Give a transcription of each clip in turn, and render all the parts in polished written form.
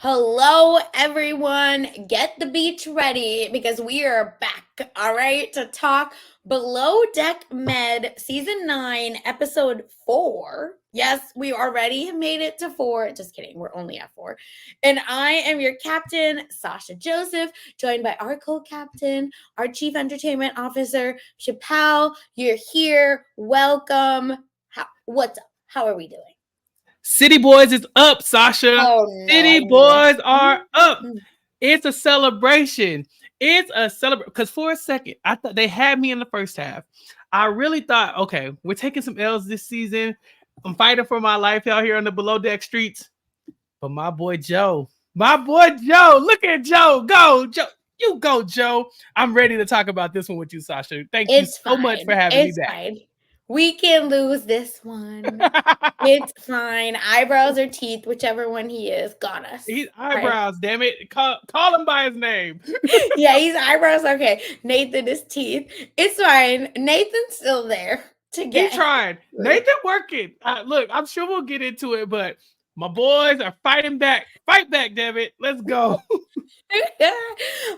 Hello, everyone. Get the beach ready because we are back, all right, to talk Below Deck Med Season 9, Episode 4. Yes, we already have made it to 4. Just kidding, we're only at 4. And I am your captain, Sasha Joseph, joined by our co-captain, our Chief Entertainment Officer, Chappell. You're here. Welcome. What's up? How are we doing? City Boys is up, Sasha. Oh no, I City missed. Boys are up. It's a celebration. It's a celebration. Because for a second, I thought they had me in the first half. I really thought, okay, we're taking some L's this season. I'm fighting for my life out here on the below deck streets. But my boy Joe, look at Joe. Go, Joe. You go, Joe. I'm ready to talk about this one with you, Sasha. Thank you It's so much for fine. having me It's back. fine. We can lose this one. It's fine. Eyebrows or teeth, whichever one he is, got us. He's eyebrows, damn it. Call him by his name. Yeah, he's eyebrows. Okay. Nathan is teeth. It's fine. Nathan's still there to get. He's trying. Nathan working. Look, I'm sure we'll get into it, but my boys are fighting back. Fight back, damn it. Let's go.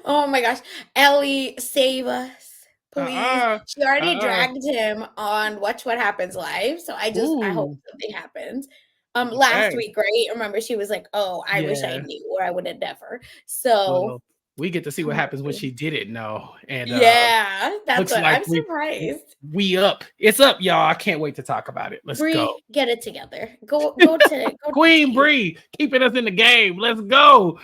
Oh my gosh. Ellie, save us. Please. She already dragged him on Watch What Happens Live. So I hope something happens. Last week, right? Remember, she was like, "Oh, I wish I knew, or I would have never." So we get to see what happens when she didn't know. And yeah, that's what like I'm surprised. We up. It's up, y'all. I can't wait to talk about it. Let's go. Get it together. Go to Queen Bree, keeping us in the game. Let's go.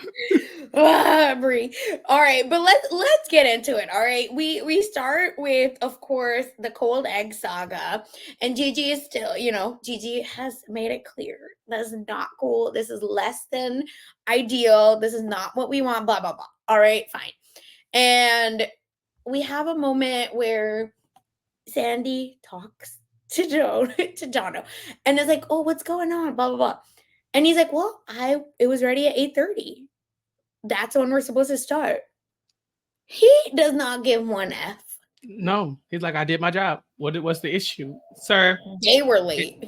Bree. All right, but let's get into it. All right, we start with, of course, the cold egg saga, and Gigi is still, Gigi has made it clear that is not cool. This is less than ideal. This is not what we want. Blah blah blah. All right, fine. And we have a moment where Sandy talks to Jono, and is like, "Oh, what's going on?" Blah blah blah, and he's like, "Well, it was ready at 8:30. That's when we're supposed to start." He does not give one F. No, he's like, "I did my job. What's the issue, sir? They were late.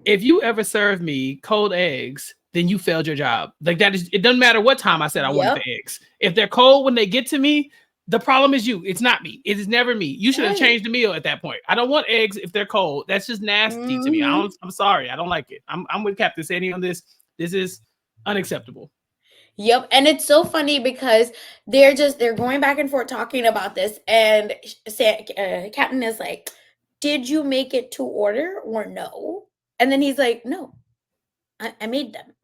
If you ever serve me cold eggs, then you failed your job. Like that is, it doesn't matter what time I said I wanted the eggs. If they're cold when they get to me, the problem is you. It's not me. It is never me. You should have changed the meal at that point. I don't want eggs if they're cold. That's just nasty to me. I'm sorry. I don't like it. I'm with Captain Sandy on this. This is unacceptable. Yep. And it's so funny because they're going back and forth talking about this. And Captain is like, "Did you make it to order or no?" And then he's like, "No, I made them."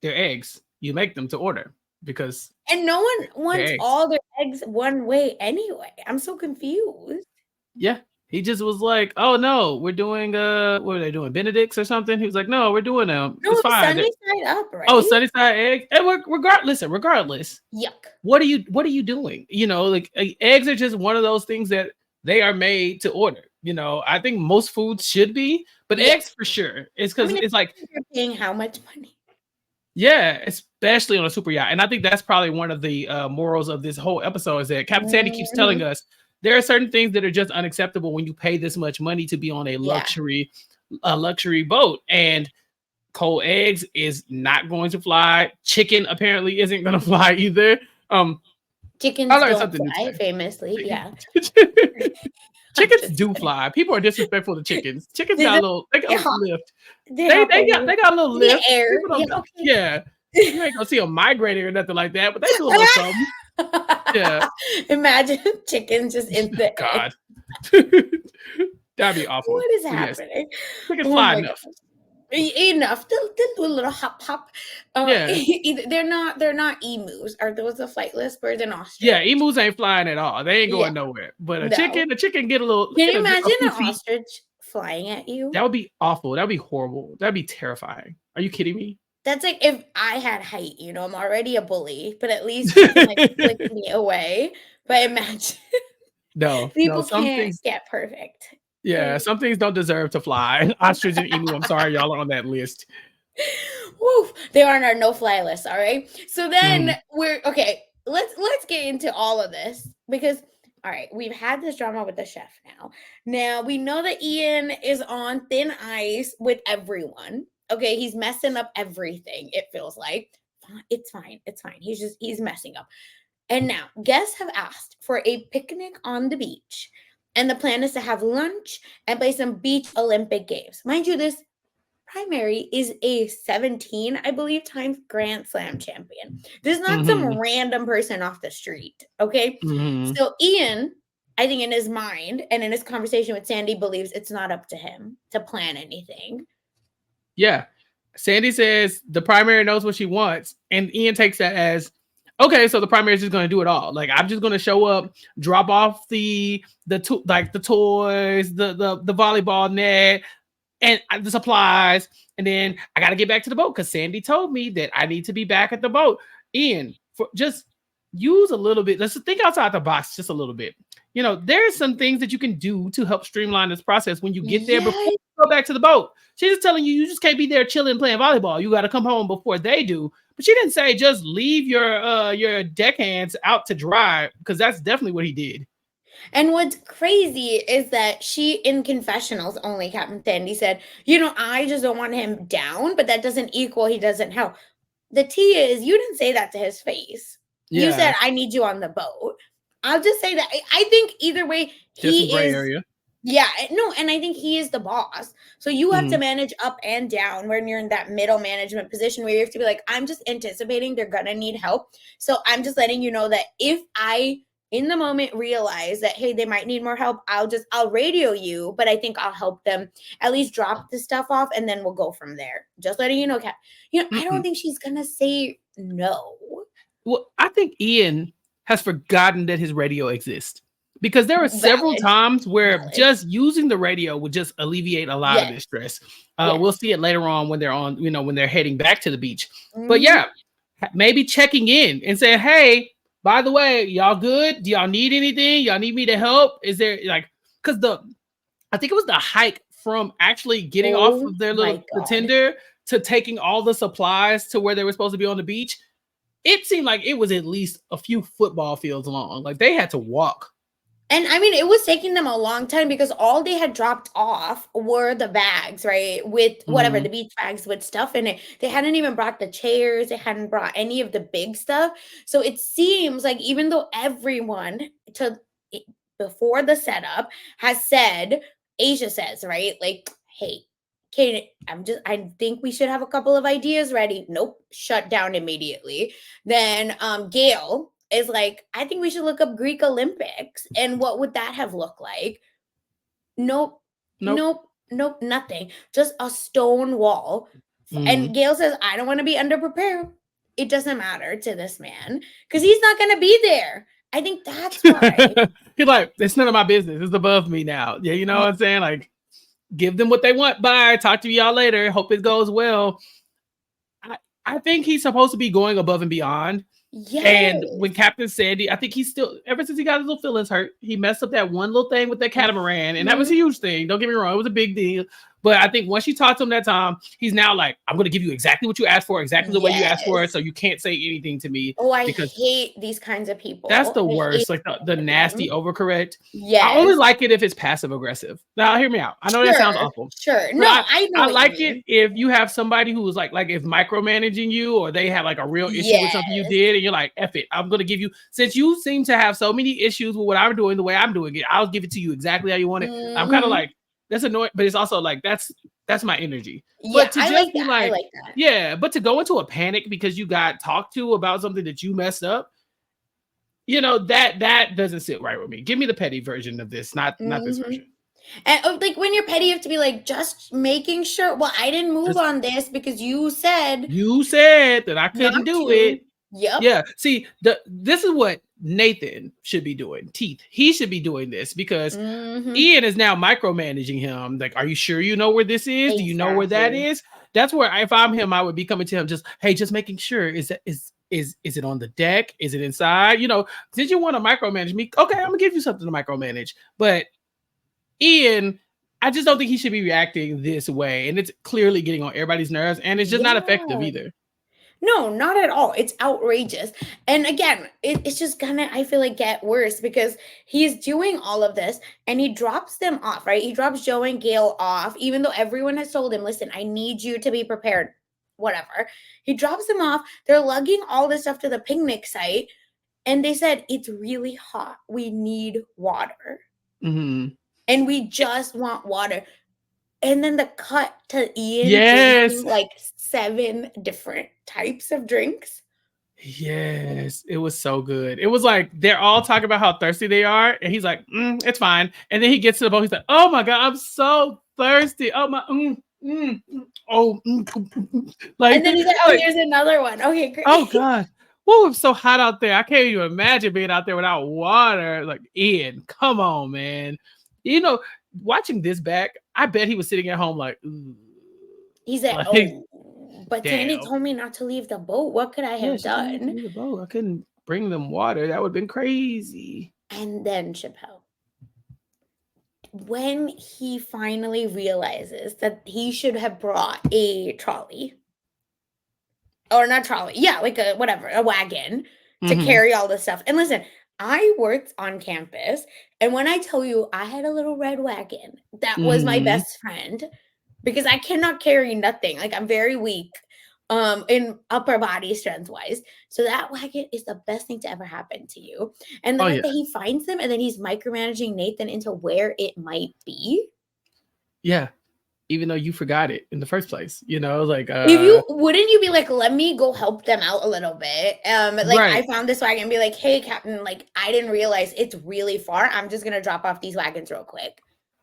They're eggs. You make them to order because. And no one wants all their eggs one way anyway. I'm so confused. Yeah. He just was like, "Oh no, we're doing what are they doing? Benedicts or something?" He was like, "No, we're doing them. No, it's fine. Sunny side up, right?" Oh, sunny side eggs. And regardless. Yuck. What are you doing? Like eggs are just one of those things that they are made to order. I think most foods should be, but eggs for sure. It's because it's like you're paying how much money? Yeah, especially on a super yacht. And I think that's probably one of the morals of this whole episode is that Captain Sandy keeps telling us there are certain things that are just unacceptable when you pay this much money to be on a luxury boat. And cold eggs is not going to fly. Chicken apparently isn't going to fly either. Chickens don't fly, famously. Yeah. Chickens do fly. People are disrespectful to chickens. Chickens got a little lift. They got a little lift. Air. Yeah. You ain't gonna see them migrating or nothing like that, but they do a little something. Yeah. Imagine chickens just in the God. That'd be awful. What is happening? Chickens fly enough. Enough. They'll do a little hop. They're not emus. Are those the flightless birds in Australia? Yeah, emus ain't flying at all. They ain't going nowhere. But a chicken get a little. Can you imagine an ostrich flying at you? That would be awful. That would be horrible. That'd be terrifying. Are you kidding me? That's like if I had height, I'm already a bully, but at least you can flick me away. But imagine people can't get perfect. Yeah, some things don't deserve to fly. Ostrich and emu, I'm sorry, y'all are on that list. Woo, they are on our no-fly list, all right? So then we're okay. Let's get into all of this because all right, we've had this drama with the chef now. Now we know that Ian is on thin ice with everyone. Okay, he's messing up everything, it feels like. It's fine. It's fine. He's messing up. And now guests have asked for a picnic on the beach. And the plan is to have lunch and play some beach Olympic games. Mind you, this primary is a 17, I believe, times Grand Slam champion. This is not some random person off the street. Okay. So Ian, I think in his mind and in his conversation with Sandy, believes it's not up to him to plan anything. Yeah. Sandy says the primary knows what she wants, and Ian takes that as, okay, so the primary is just going to do it all. Like, I'm just going to show up, drop off the toys, the volleyball net, and the supplies, and then I got to get back to the boat because Sandy told me that I need to be back at the boat. Ian, just use a little bit. Let's think outside the box just a little bit. You know, there's some things that you can do to help streamline this process when you get there before you go back to the boat. She's just telling you just can't be there chilling playing volleyball. You got to come home before they do. But she didn't say just leave your deckhands out to dry, because that's definitely what he did. And what's crazy is that she, in confessionals only, Captain Sandy said, I just don't want him down, but that doesn't equal he doesn't help. The tea is, you didn't say that to his face. Yeah. You said, I need you on the boat. I'll just say that. I think either way, he is. Gray area. Yeah, no, and I think he is the boss. So you have to manage up and down when you're in that middle management position where you have to be like, I'm just anticipating they're going to need help. So I'm just letting you know that if I, in the moment, realize that, hey, they might need more help, I'll radio you, but I think I'll help them at least drop the stuff off, and then we'll go from there. Just letting you know, Kat. I don't think she's going to say no. Well, I think Ian has forgotten that his radio exists, because there were several times where just using the radio would just alleviate a lot of this stress. We'll see it later on when they're on, when they're heading back to the beach. But yeah, maybe checking in and saying, hey, by the way, y'all good? Do y'all need anything? Y'all need me to help? Is there because I think it was the hike from actually getting off of their little the tender to taking all the supplies to where they were supposed to be on the beach. It seemed like it was at least a few football fields long. Like, they had to walk. And I mean, it was taking them a long time because all they had dropped off were the bags, right? With whatever, the beach bags with stuff in it. They hadn't even brought the chairs. They hadn't brought any of the big stuff. So it seems like even though everyone before the setup has said, Asia says, right? Like, hey, Kate, I think we should have a couple of ideas ready. Nope. Shut down immediately. Then Gail is like, I think we should look up Greek Olympics. And what would that have looked like? Nope, nothing. Just a stone wall. And Gail says, I don't want to be underprepared. It doesn't matter to this man because he's not going to be there. I think that's why. He's like, it's none of my business. It's above me now. Yeah, you know what I'm saying? Like, give them what they want. Bye. Talk to y'all later. Hope it goes well. I think he's supposed to be going above and beyond. Yes. And when Captain Sandy, I think he's still, ever since he got his little feelings hurt, he messed up that one little thing with that catamaran. And that was a huge thing. Don't get me wrong. It was a big deal. But I think once she talked to him that time, he's now like, I'm going to give you exactly what you asked for, exactly the way you asked for it. So you can't say anything to me. Oh, I hate these kinds of people. That's the worst. Like the nasty overcorrect. Yeah. I only like it if it's passive aggressive. Now, hear me out. I know that sounds awful. Sure. No, I know. I like it if you have somebody who is like if micromanaging you, or they have like a real issue with something you did, and you're like, F it. I'm going to give you, since you seem to have so many issues with what I'm doing the way I'm doing it, I'll give it to you exactly how you want it. I'm kind of like, that's annoying, but it's also like, that's my energy. Yeah, but to I like that. I like that. Yeah, but to go into a panic because you got talked to about something that you messed up, that doesn't sit right with me. Give me the petty version of this, not this version. And like when you're petty, you have to be like, just making sure. Well, I didn't move on this because you said that I couldn't do it. Yep. Yeah. See, this is what Nathan should be doing. He should be doing this because Ian is now micromanaging him. Like, are you sure you know where this is? Exactly. Do you know where that is? That's where, if I'm him, I would be coming to him just making sure. Is it on the deck? Is it inside? Did you want to micromanage me? Okay, I'm gonna give you something to micromanage. But Ian, I just don't think he should be reacting this way. And it's clearly getting on everybody's nerves, and it's just not effective either. No, not at all. It's outrageous. And again, it's just gonna, I feel like, get worse because he's doing all of this and he drops them off, right? He drops Joe and Gail off, even though everyone has told him, listen, I need you to be prepared, whatever. He drops them off. They're lugging all this stuff to the picnic site. And they said, it's really hot. We need water. Mm-hmm. And we just want water. And then the cut to Ian Yes. drinking like 7 different types of drinks. Yes, it was so good. It was like they're all talking about how thirsty they are, and he's like, "It's fine." And then he gets to the boat. He's like, "Oh my god, I'm so thirsty. Oh my, like." And then he's like, "Oh, here's another one. Okay, great." Oh god, whoa, it's so hot out there. I can't even imagine being out there without water. Like, Ian, come on, man. You know, watching this back, I bet he was sitting at home like, ooh. He's like, "Oh, but Sandy told me not to leave the boat. What could I have done?" Leave the boat. I couldn't bring them water. That would have been crazy. And then Chappell, when he finally realizes that he should have brought a trolley, or not trolley, yeah, like a wagon to carry all this stuff. And listen, I worked on campus, and when I tell you I had a little red wagon, that was my best friend because I cannot carry nothing. Like, I'm very weak in upper body strength wise. So that wagon is the best thing to ever happen to you. And the fact that he finds them and then he's micromanaging Nathan into where it might be. Yeah. Even though you forgot it in the first place, you know, like wouldn't you be like, let me go help them out a little bit? I found this wagon and be like, hey, Captain, like, I didn't realize it's really far. I'm just gonna drop off these wagons real quick.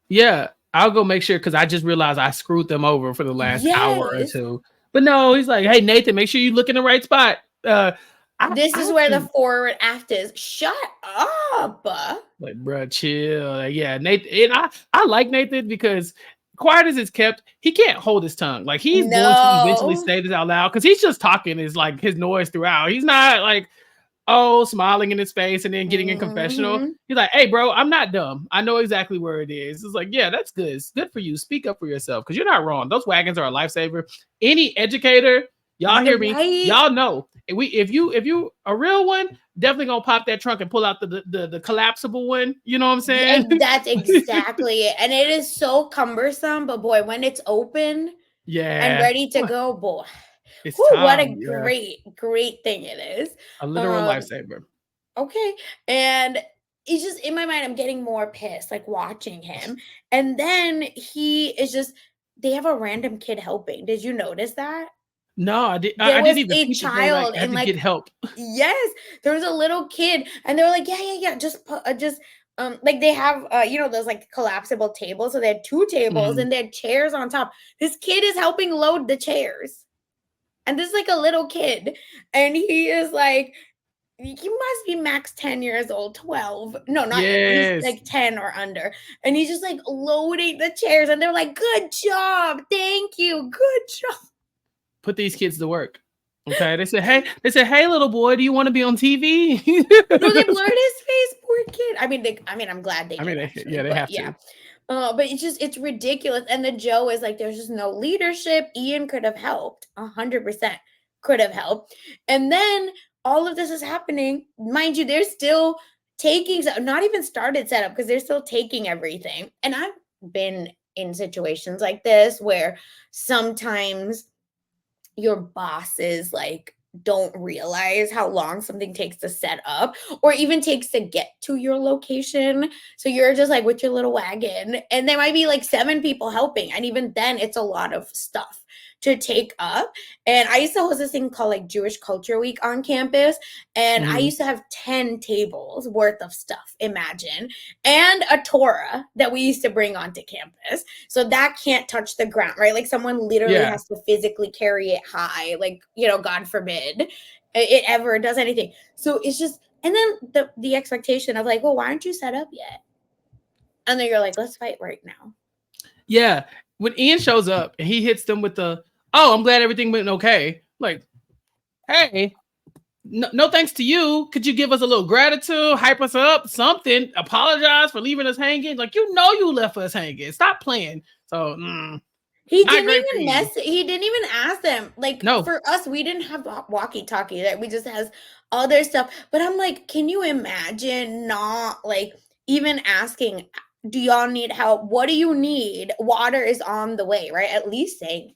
Yeah, I'll go make sure because I just realized I screwed them over for the last hour or two. But no, he's like, hey, Nathan, make sure you look in the right spot. This is where the forward act is. Shut up. Like, bro, chill. Like, yeah, Nathan. And I like Nathan because quiet as it's kept, he can't hold his tongue. Like, he's going to eventually say this out loud because he's just talking is like his noise throughout. He's not like, smiling in his face and then getting in confessional. He's like, hey, bro, I'm not dumb. I know exactly where it is. It's like, yeah, that's good. It's good for you. Speak up for yourself because you're not wrong. Those wagons are a lifesaver. Any educator, y'all hear me? Y'all know. If you a real one, definitely gonna pop that trunk and pull out the collapsible one. You know what I'm saying? And that's exactly it. And it is so cumbersome, but boy, when it's open and ready to go, boy. What a great thing it is. A literal lifesaver. Okay. And it's just in my mind, I'm getting more pissed, like watching him. And then they have a random kid helping. Did you notice that? No, I didn't even a child and like get help. Yes, there was a little kid, and they were like, yeah, just like they have those like collapsible tables. So they had 2 tables and they had chairs on top. This kid is helping load the chairs. And this is like a little kid, and he is like, he must be max 10 years old, 12. No, not he's like 10 or under. And he's just like loading the chairs, and they're like, good job, thank you, good job. Put these kids to work. Okay. They said, hey, little boy, do you want to be on TV? No, they blurred his face, poor kid. I'm glad they did. They have to. But it's ridiculous. And the Joe is like, there's just no leadership. Ian could have helped. 100% could have helped. And then all of this is happening. Mind you, they're still taking, not even started setup because they're still taking everything. And I've been in situations like this where sometimes your bosses like don't realize how long something takes to set up or even takes to get to your location. So you're just like with your little wagon and there might be like 7 people helping. And even then it's a lot of stuff to take up. And I used to host this thing called like Jewish Culture Week on campus. And I used to have 10 tables worth of stuff, imagine, and a Torah that we used to bring onto campus. So that can't touch the ground, right? Like someone literally has to physically carry it high, like, God forbid it ever does anything. So it's just, and then the expectation of like, well, why aren't you set up yet? And then you're like, let's fight right now. Yeah. When Ian shows up and he hits them with the, I'm glad everything went okay. Like, hey, no thanks to you. Could you give us a little gratitude, hype us up, something, apologize for leaving us hanging? Like, you left us hanging. Stop playing. So, He Not didn't great for even you. he didn't even ask them. Like No. for us, we didn't have walkie-talkie, that we just has other stuff. But I'm like, can you imagine not like even asking, do y'all need help? What do you need? Water is on the way, right? At least saying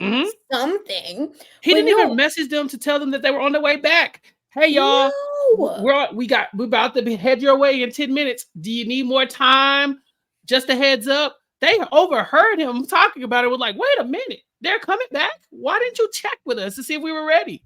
Hmm. something. He But didn't even no, message them to tell them that they were on their way back. Hey y'all, no. we're about to head your way in 10 minutes. Do you need more time? Just a heads up. They overheard him talking about it. Was like, wait a minute, they're coming back. Why didn't you check with us to see if we were ready?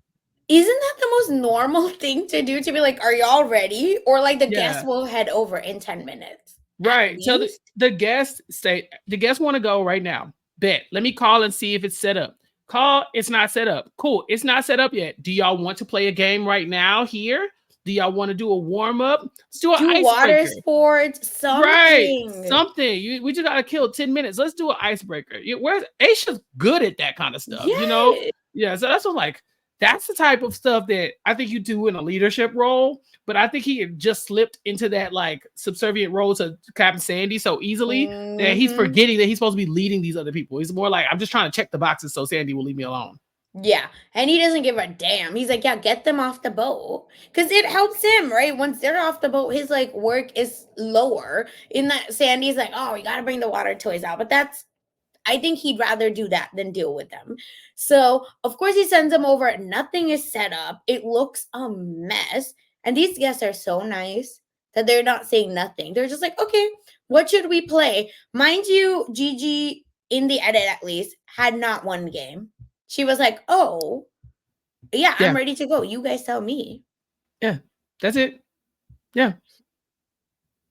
Isn't that the most normal thing to do, to be like, are y'all ready? Or like the guests Yeah, will head over in 10 minutes at right. Tell least. the guests say the guests want to go right now. Bet. Let me call and see if it's set up. Call, it's not set up. Cool, it's not set up yet. Do y'all want to play a game right now here? Do y'all want to do a warm up? Let's do an Do water icebreaker. sports, Right. something. Something. We just gotta kill 10 minutes. Let's do an icebreaker. Where's Aisha's good at that kind of stuff, you know? Yes. Yeah, so that's what like that's the type of stuff that I think you do in a leadership role, but I think he had just slipped into that like subservient role to Captain Sandy so easily that he's Mhm. forgetting that he's supposed to be leading these other people. He's more like, I'm just trying to check the boxes so Sandy will leave me alone. Yeah, and he doesn't give a damn. He's like, "Yeah, get them off the boat," because it helps him, right? Once they're off the boat, his like work is lower. In that, Sandy's like, "Oh, we got to bring the water toys out," but that's, I think he'd rather do that than deal with them. So, of course, he sends them over. Nothing is set up. It looks a mess. And these guests are so nice that they're not saying nothing. They're just like, okay, what should we play? Mind you, Gigi, in the edit at least, had not one game. She was like, oh, yeah, I'm Yeah. ready to go. You guys tell me. Yeah. That's it. Yeah.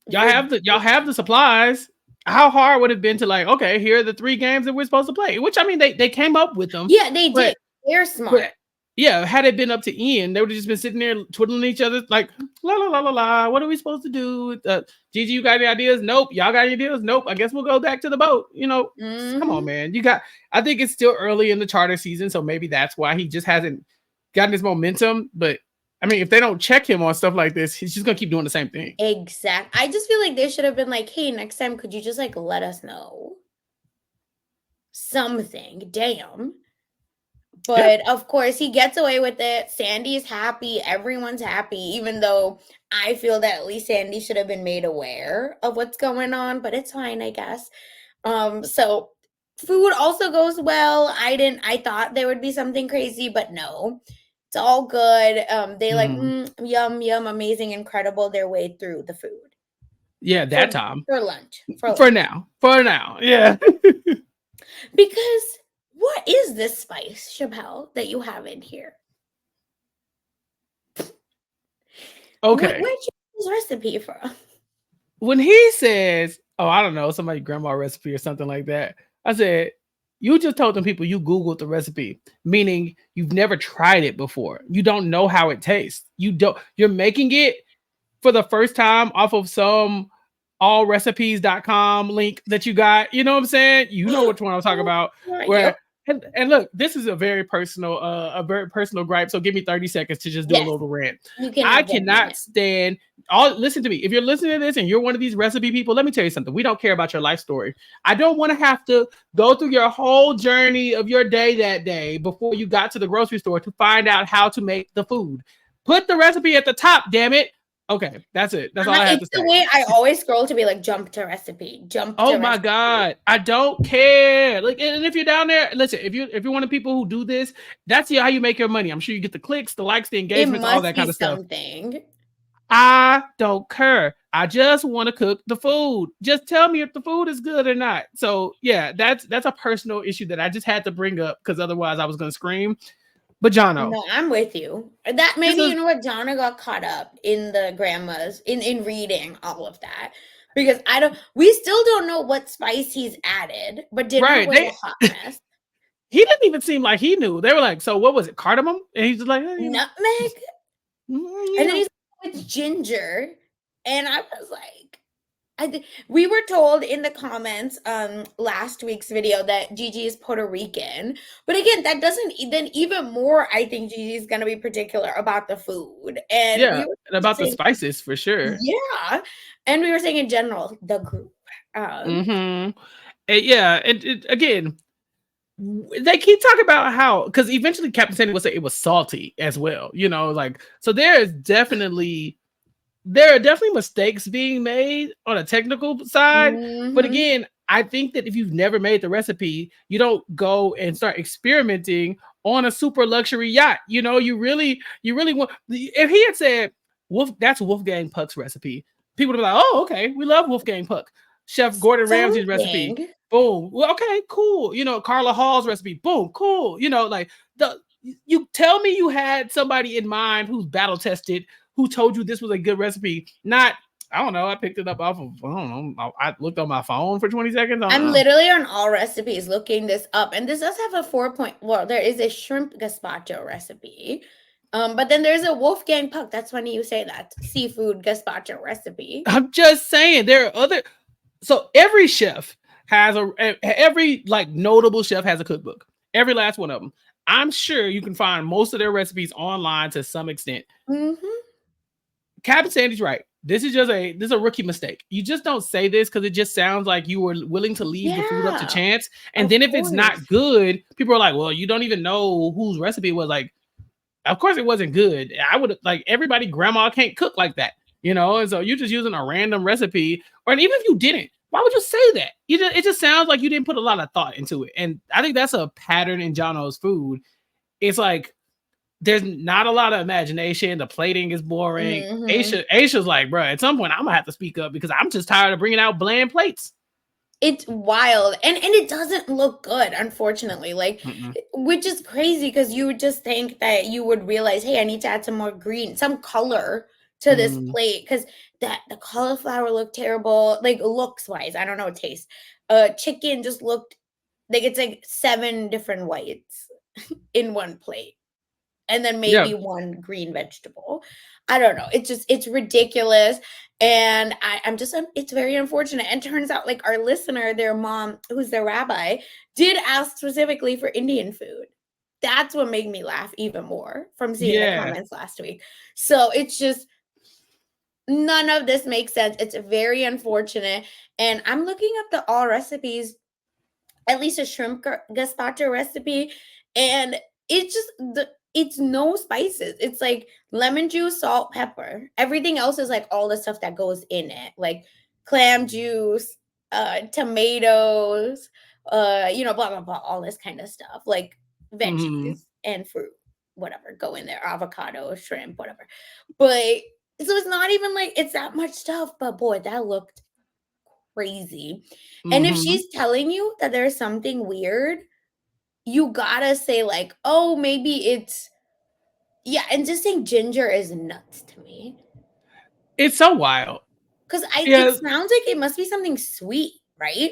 Y'all Ridiculous. have the supplies. How hard would it have been to like, okay, here are the 3 games that we're supposed to play? Which I mean, they came up with them, Yeah, they but did. They're but smart. yeah, had it been up to Ian, they would have just been sitting there twiddling each other like la la la la la. What are we supposed to do? Gigi, you got any ideas? Nope. Y'all got any ideas? Nope. I guess we'll go back to the boat. You know, come on, Hmm. man. You got. I think it's still early in the charter season, so maybe that's why he just hasn't gotten his momentum. But I mean, if they don't check him on stuff like this, he's just gonna keep doing the same thing. Exact. I just feel like they should have been like, hey, next time, could you just like let us know something? Damn. Yeah. But of course, he gets away with it. Sandy's happy. Everyone's happy, even though I feel that at least Sandy should have been made aware of what's going on, but it's fine, I guess. So food also goes well. I thought there would be something crazy, but no. It's all good. They like Mhm. yum yum, amazing, incredible their way through the food Yeah, for that time. for lunch. For For lunch. now. For now. Yeah. Because what is this spice, Chappelle, that you have in here? Where'd Okay. you get this recipe from? When he says, "Oh, I don't know, somebody grandma recipe or something like that," I said, "You just told them people you Googled the recipe, meaning you've never tried it before. You don't know how it tastes. You're making it for the first time off of some allrecipes.com link that you got. You know what I'm saying? You know which one I'm talking Oh, about. Where yep. and look, this is a very personal gripe. So give me 30 seconds to just do a Yes, little rant. you can I have 1 cannot minute. stand all listen to me. If you're listening to this and you're one of these recipe people, let me tell you something. We don't care about your life story. I don't want to have to go through your whole journey of your day that day before you got to the grocery store to find out how to make the food. Put the recipe at the top, damn it. Okay, that's it. That's all I have It's to the say. way I always scroll to be like, jump to recipe, jump to Oh my recipe. god, I don't care. Like, and if you're down there, listen. If you're one of the people who do this, that's how you make your money. I'm sure you get the clicks, the likes, the It engagements, all must that be kind of stuff. something. I don't care. I just want to cook the food. Just tell me if the food is good or not. So yeah, that's a personal issue that I just had to bring up because otherwise I was gonna scream. But Jono, No, I'm with you. That this maybe, is you know what, Jonna got caught up in the grandmas in reading all of that. Because I don't we still don't know what spice he's added, but dinner right. was a hot mess. He didn't even seem like he knew. They were like, "So what was it? Cardamom?" And he's just like, "Eh, Nutmeg, you and then know." he's like, with ginger, and I was like, we were told in the comments last week's video that Gigi is Puerto Rican, but again, that doesn't then even more. I think Gigi is gonna be particular about the food, and we Yeah, were and just about the saying, spices for sure. yeah, and we were saying in general the group. Hmm. yeah, and again, they keep talking about how, because eventually Captain Sandy will say it was salty as well, like, so there are definitely mistakes being made on a technical side. But Mm-hmm. again, I think that if you've never made the recipe, you don't go and start experimenting on a super luxury yacht. You really want. If he had said that's Wolfgang Puck's recipe, people would be like, "Oh, okay, we love Wolfgang Puck." Chef Gordon Ramsay's recipe, Something. boom. Well, okay, cool. Carla Hall's recipe, boom, cool. Like the you tell me you had somebody in mind who's battle tested, who told you this was a good recipe. Not, I don't know, I picked it up off of, I don't know, I looked on my phone for 20 seconds. I don't I'm know. literally on all recipes looking this up, and this does have a 4 point. Well, there is a shrimp gazpacho recipe, but then there's a Wolfgang Puck. That's funny you say that seafood gazpacho recipe. I'm just saying there are other, so every chef has every like notable chef has a cookbook. Every last one of them. I'm sure you can find most of their recipes online to some extent. Mm-hmm. Captain Sandy's right. This is a rookie mistake. You just don't say this because it just sounds like you were willing to leave the food up to Yeah, chance. And of then if it's not course. good, people are like, "Well, you don't even know whose recipe it was." Like, of course it wasn't good. I would like everybody. Grandma can't cook like that, And so you're just using a random recipe, or even if you didn't, why would you say that? It just sounds like you didn't put a lot of thought into it. And I think that's a pattern in Jono's food. It's like there's not a lot of imagination. The plating is boring. Mm-hmm. Aisha's like, bro, at some point I'm gonna have to speak up because I'm just tired of bringing out bland plates. It's wild, and it doesn't look good, unfortunately. Like, Mm-mm. which is crazy because you would just think that you would realize, hey, I need to add some more green, some color to this Mm. plate because that the cauliflower looked terrible, like looks wise. I don't know taste. Chicken just looked like it's like seven different whites in one plate, and then Yeah. maybe one green vegetable. I don't know. It's ridiculous. And I'm just it's very unfortunate. And turns out like our listener, their mom, who's their rabbi, did ask specifically for Indian food. That's what made me laugh even more from seeing the Yeah. comments last week. So it's just none of this makes sense. It's very unfortunate. And I'm looking up the all recipes, at least a shrimp gazpacho recipe, and it's just it's no spices. It's like lemon juice, salt, pepper. Everything else is like all the stuff that goes in it, like clam juice, tomatoes, blah blah blah, all this kind of stuff, like Mm-hmm. veggies and fruit, whatever go in there, avocado, shrimp, whatever. But so it's not even like it's that much stuff. But boy, that looked crazy. And if Mm-hmm. she's telling you that there's something weird, you gotta say, like, oh, maybe it's, yeah. And just saying ginger is nuts to me. It's so wild. Because it Yeah, sounds like it must be something sweet, right?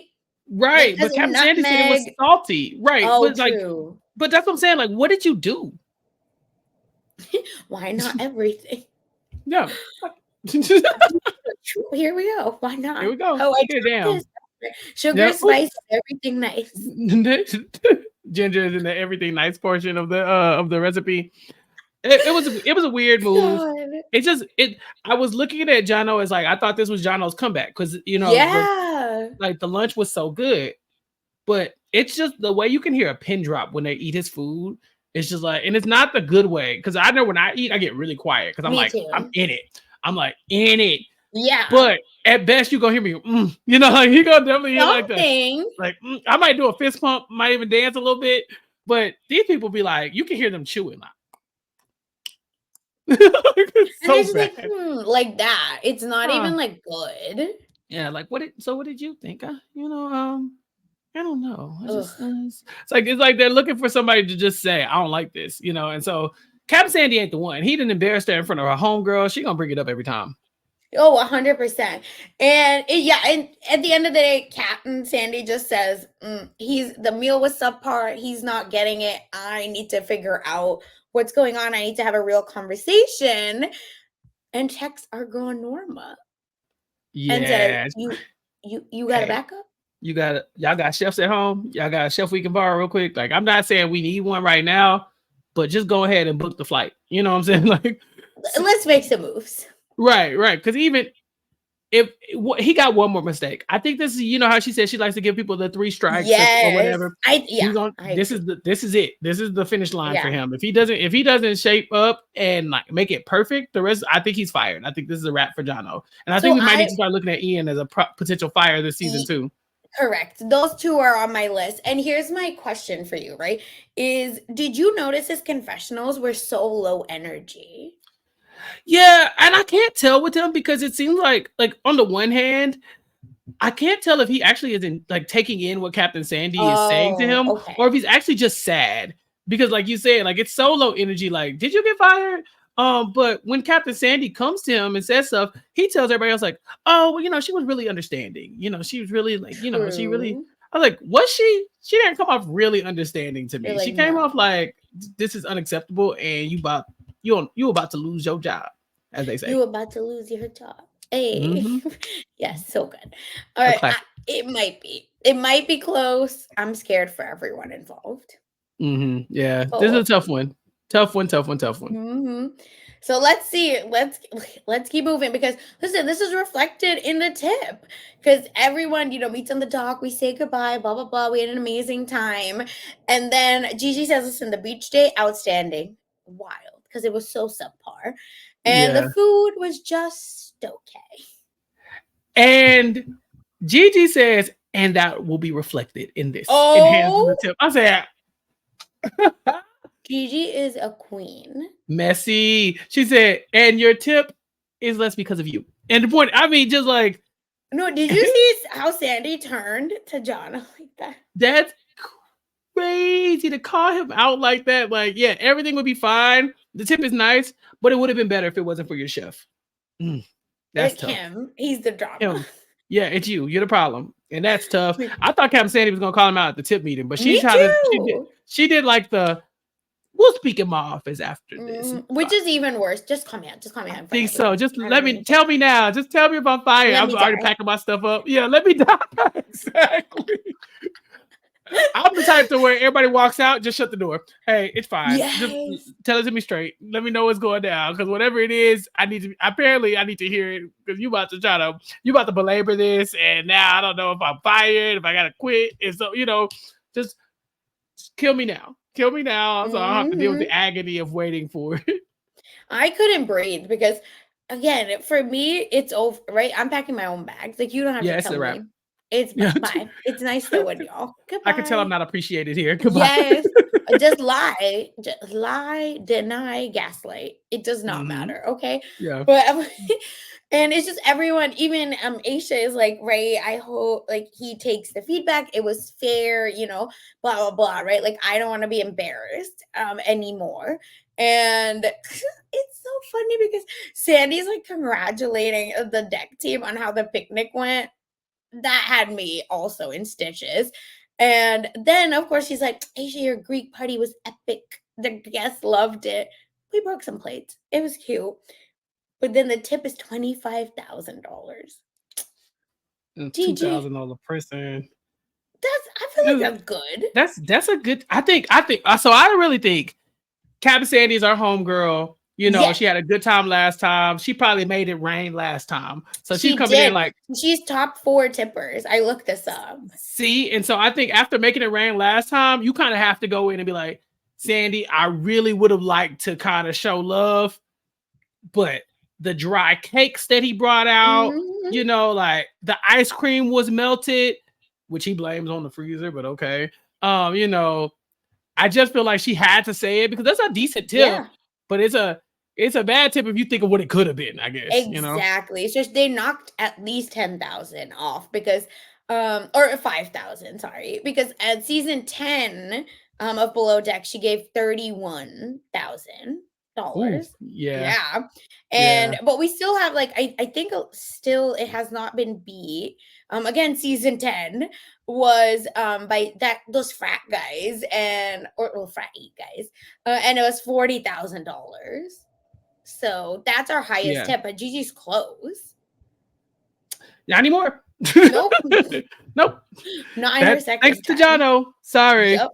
Like, right. because But Captain Sandy said it was nutmeg. salty. Right. Oh, But true. that's what I'm saying. Like, what did you do? Why not everything? Yeah. True. Here we go. Why Here not? we go. Oh, I Get it tried down. this. Sugar, Yeah. Oop. spice, everything nice. Ginger is in the everything nice portion of the recipe. It was a weird move. God. It just it I was looking at Jono as like I thought this was Jono's comeback because Yeah. the lunch was so good, but it's just the way you can hear a pin drop when they eat his food. It's just like, and it's not the good way because I know when I eat I get really quiet because I'm Me like I'm too. in it. I'm like in it. Yeah. But at best you gonna hear me, like you gonna definitely hear like the Something. I might do a fist pump, might even dance a little bit, but these people be like, you can hear them chewing like, it's And so it's just like, bad. like that. It's not Huh. even like good. Yeah, like what did you think? I don't know. I Ugh. just it's like they're looking for somebody to just say, I don't like this, and so Captain Sandy ain't the one. He didn't embarrass her in front of her homegirl. She gonna bring it up every time. Oh, 100%. And yeah, and at the end of the day, Captain Sandy just says, the meal was subpar. He's not getting it. I need to figure out what's going on. I need to have a real conversation. And checks our girl Norma and says, Yeah. you got a Hey, backup? y'all got chefs at home? Y'all got a chef we can borrow real quick? Like, I'm not saying we need one right now, but just go ahead and book the flight. You know what I'm saying? Like, Let's make some moves. right. Because if he got one more mistake. I think this is, you know how she said she likes to give people the 3 strikes or Yes. whatever. Yeah. This is it. This is the finish line for Yeah. him. If he doesn't shape up and like make it perfect, the rest, I think he's fired. I think this is a wrap for Jono. And I think So we might need to start looking at Ian as a potential fire this season too. Correct. Those 2 are on my list. And here's my question for you, right? Did you notice his confessionals were so low energy? Yeah, and I can't tell with him because it seems like on the one hand, I can't tell if he actually isn't like taking in what Captain Sandy is saying to him, okay. or if he's actually just sad. Because like you said, like it's so low energy. Like, did you get fired? But when Captain Sandy comes to him and says stuff, he tells everybody else like, oh, well, you know, she was really understanding. You know, she was really like, you know, she really. I was like, was she? She didn't come off really understanding to me. Like, she came off like, this is unacceptable, and you about to lose your job, as they say. You about to lose your job. Hey. Mm-hmm. Yes, so good. All right. It might be close. I'm scared for everyone involved. Mm-hmm. Yeah, this is a tough one. Tough one. Mm-hmm. So let's see. Let's keep moving because listen, this is reflected in the tip because everyone, you know, meets on the dock. We say goodbye, blah blah blah. We had an amazing time, and then Gigi says, "Listen, the beach day, outstanding, wild because it was so subpar, and the food was just okay." And Gigi says, "And that will be reflected in this." Oh, the tip. I said. Gigi is a queen. Messy. She said, and your tip is less because of you. And the point, I mean, just like. No, did you see how Sandy turned to John like that? That's crazy to call him out like that. Like, yeah, everything would be fine. The tip is nice, but it would have been better if it wasn't for your chef. That's tough. Him. He's the drama. Yeah, it's you. You're the problem. And that's tough. I thought Captain Sandy was going to call him out at the tip meeting, but she did like the, we'll speak in my office after this. Which is even worse. Just call me out. I think so. Just tell me now. Just tell me if I'm fired. I'm already packing my stuff up. Yeah, let me die. Exactly. I'm the type to where everybody walks out, just shut the door. Hey, it's fine. Yes. Just tell it to me straight. Let me know what's going down. Because whatever it is, I need to hear it. Because you about to belabor this. And now I don't know if I'm fired, if I gotta quit. And so, you know, just kill me now. Kill me now. So I don't have to deal with the agony of waiting for it. I couldn't breathe because again, for me, it's over, right? I'm packing my own bags. Like you don't have to tell me. It's bye. It's nice knowing y'all. Goodbye. I can tell I'm not appreciated here. Goodbye. Yes. Just lie, deny, gaslight. It does not matter. Okay. Yeah. But and it's just everyone, even Aisha is like, right, I hope like he takes the feedback. It was fair, you know, blah, blah, blah. Right. Like I don't want to be embarrassed anymore. And it's so funny because Sandy's like congratulating the deck team on how the picnic went. That had me also in stitches. And then, of course, she's like, Aisha, your Greek party was epic. The guests loved it. We broke some plates. It was cute. But then the tip is $25,000. $2,000 person. I feel like that's good. That's a good. I think so. I really think Captain Sandy is our homegirl. You know, she had a good time last time. She probably made it rain last time. So she's coming in like... She's top 4 tippers. I looked this up. See? And so I think after making it rain last time, you kind of have to go in and be like, Sandy, I really would have liked to kind of show love. But the dry cakes that he brought out, you know, like the ice cream was melted, which he blames on the freezer, but okay. You know, I just feel like she had to say it because that's a decent tip. Yeah. But it's a bad tip if you think of what it could have been, I guess. Exactly. You know? It's just they knocked at least 10,000 off because or 5,000, sorry. Because at season 10 of Below Deck, she gave $31,000. Yeah. And but we still have like I think still it has not been beat. Again, season 10 was by those frat guys or frat guys. And it was $40,000. So that's our highest tip, but Gigi's close. Not anymore. Nope. Nope. Not in her second. Thanks to Jono. Sorry. Yep.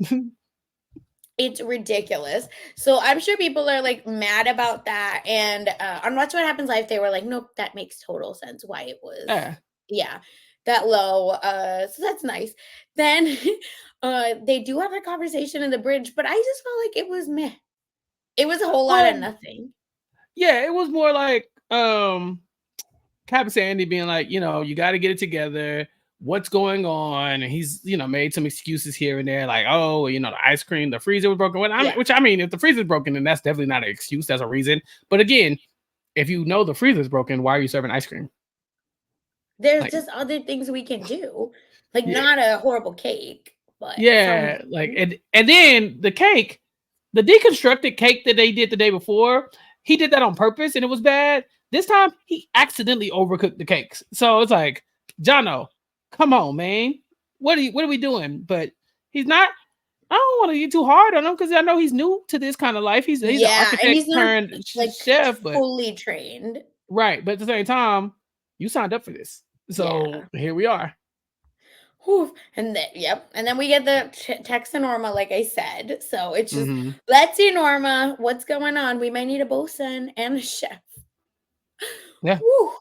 It's ridiculous. So I'm sure people are like mad about that. And on Watch What Happens Live, they were like, nope, that makes total sense why it was, Yeah. yeah, that low. So that's nice. Then they do have a conversation in the bridge, but I just felt like it was meh. It was a whole lot of nothing. Yeah, it was more like Cap Sandy being like, you got to get it together. What's going on? And he's, made some excuses here and there, like, oh, the ice cream, the freezer was broken. Which I mean, if the freezer's broken, then that's definitely not an excuse. That's a reason. But again, if you know the freezer's broken, why are you serving ice cream? There's just other things we can do, like not a horrible cake, but like and then the cake, the deconstructed cake that they did the day before, he did that on purpose and it was bad. This time he accidentally overcooked the cakes. So it's like, Jono, come on, man. What are we doing? But he's not. I don't want to get too hard on him because I know he's new to this kind of life. He's an architect and he's not turned like chef, but fully trained. Right. But at the same time, you signed up for this. So here we are. Whew. And then, and then we get the text to Norma, like I said. So it's just, Mm-hmm. let's see, Norma, what's going on? We might need a bosun and a chef. Yeah. Whew.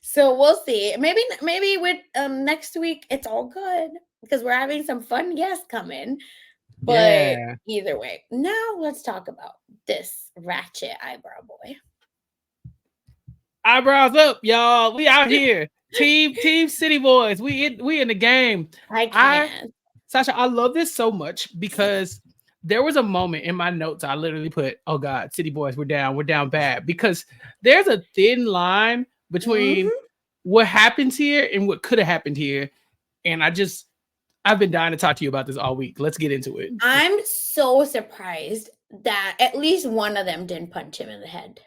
So we'll see. Maybe with next week it's all good because we're having some fun guests coming. But either way, now let's talk about this ratchet eyebrow boy. Eyebrows up, y'all. We out here. Team City Boys. We in the game. I can't. Sasha, I love this so much because there was a moment in my notes I literally put, oh God, City Boys, we're down bad. Because there's a thin line between what happens here and what could have happened here. And I've been dying to talk to you about this all week. Let's get into it. I'm so surprised that at least one of them didn't punch him in the head.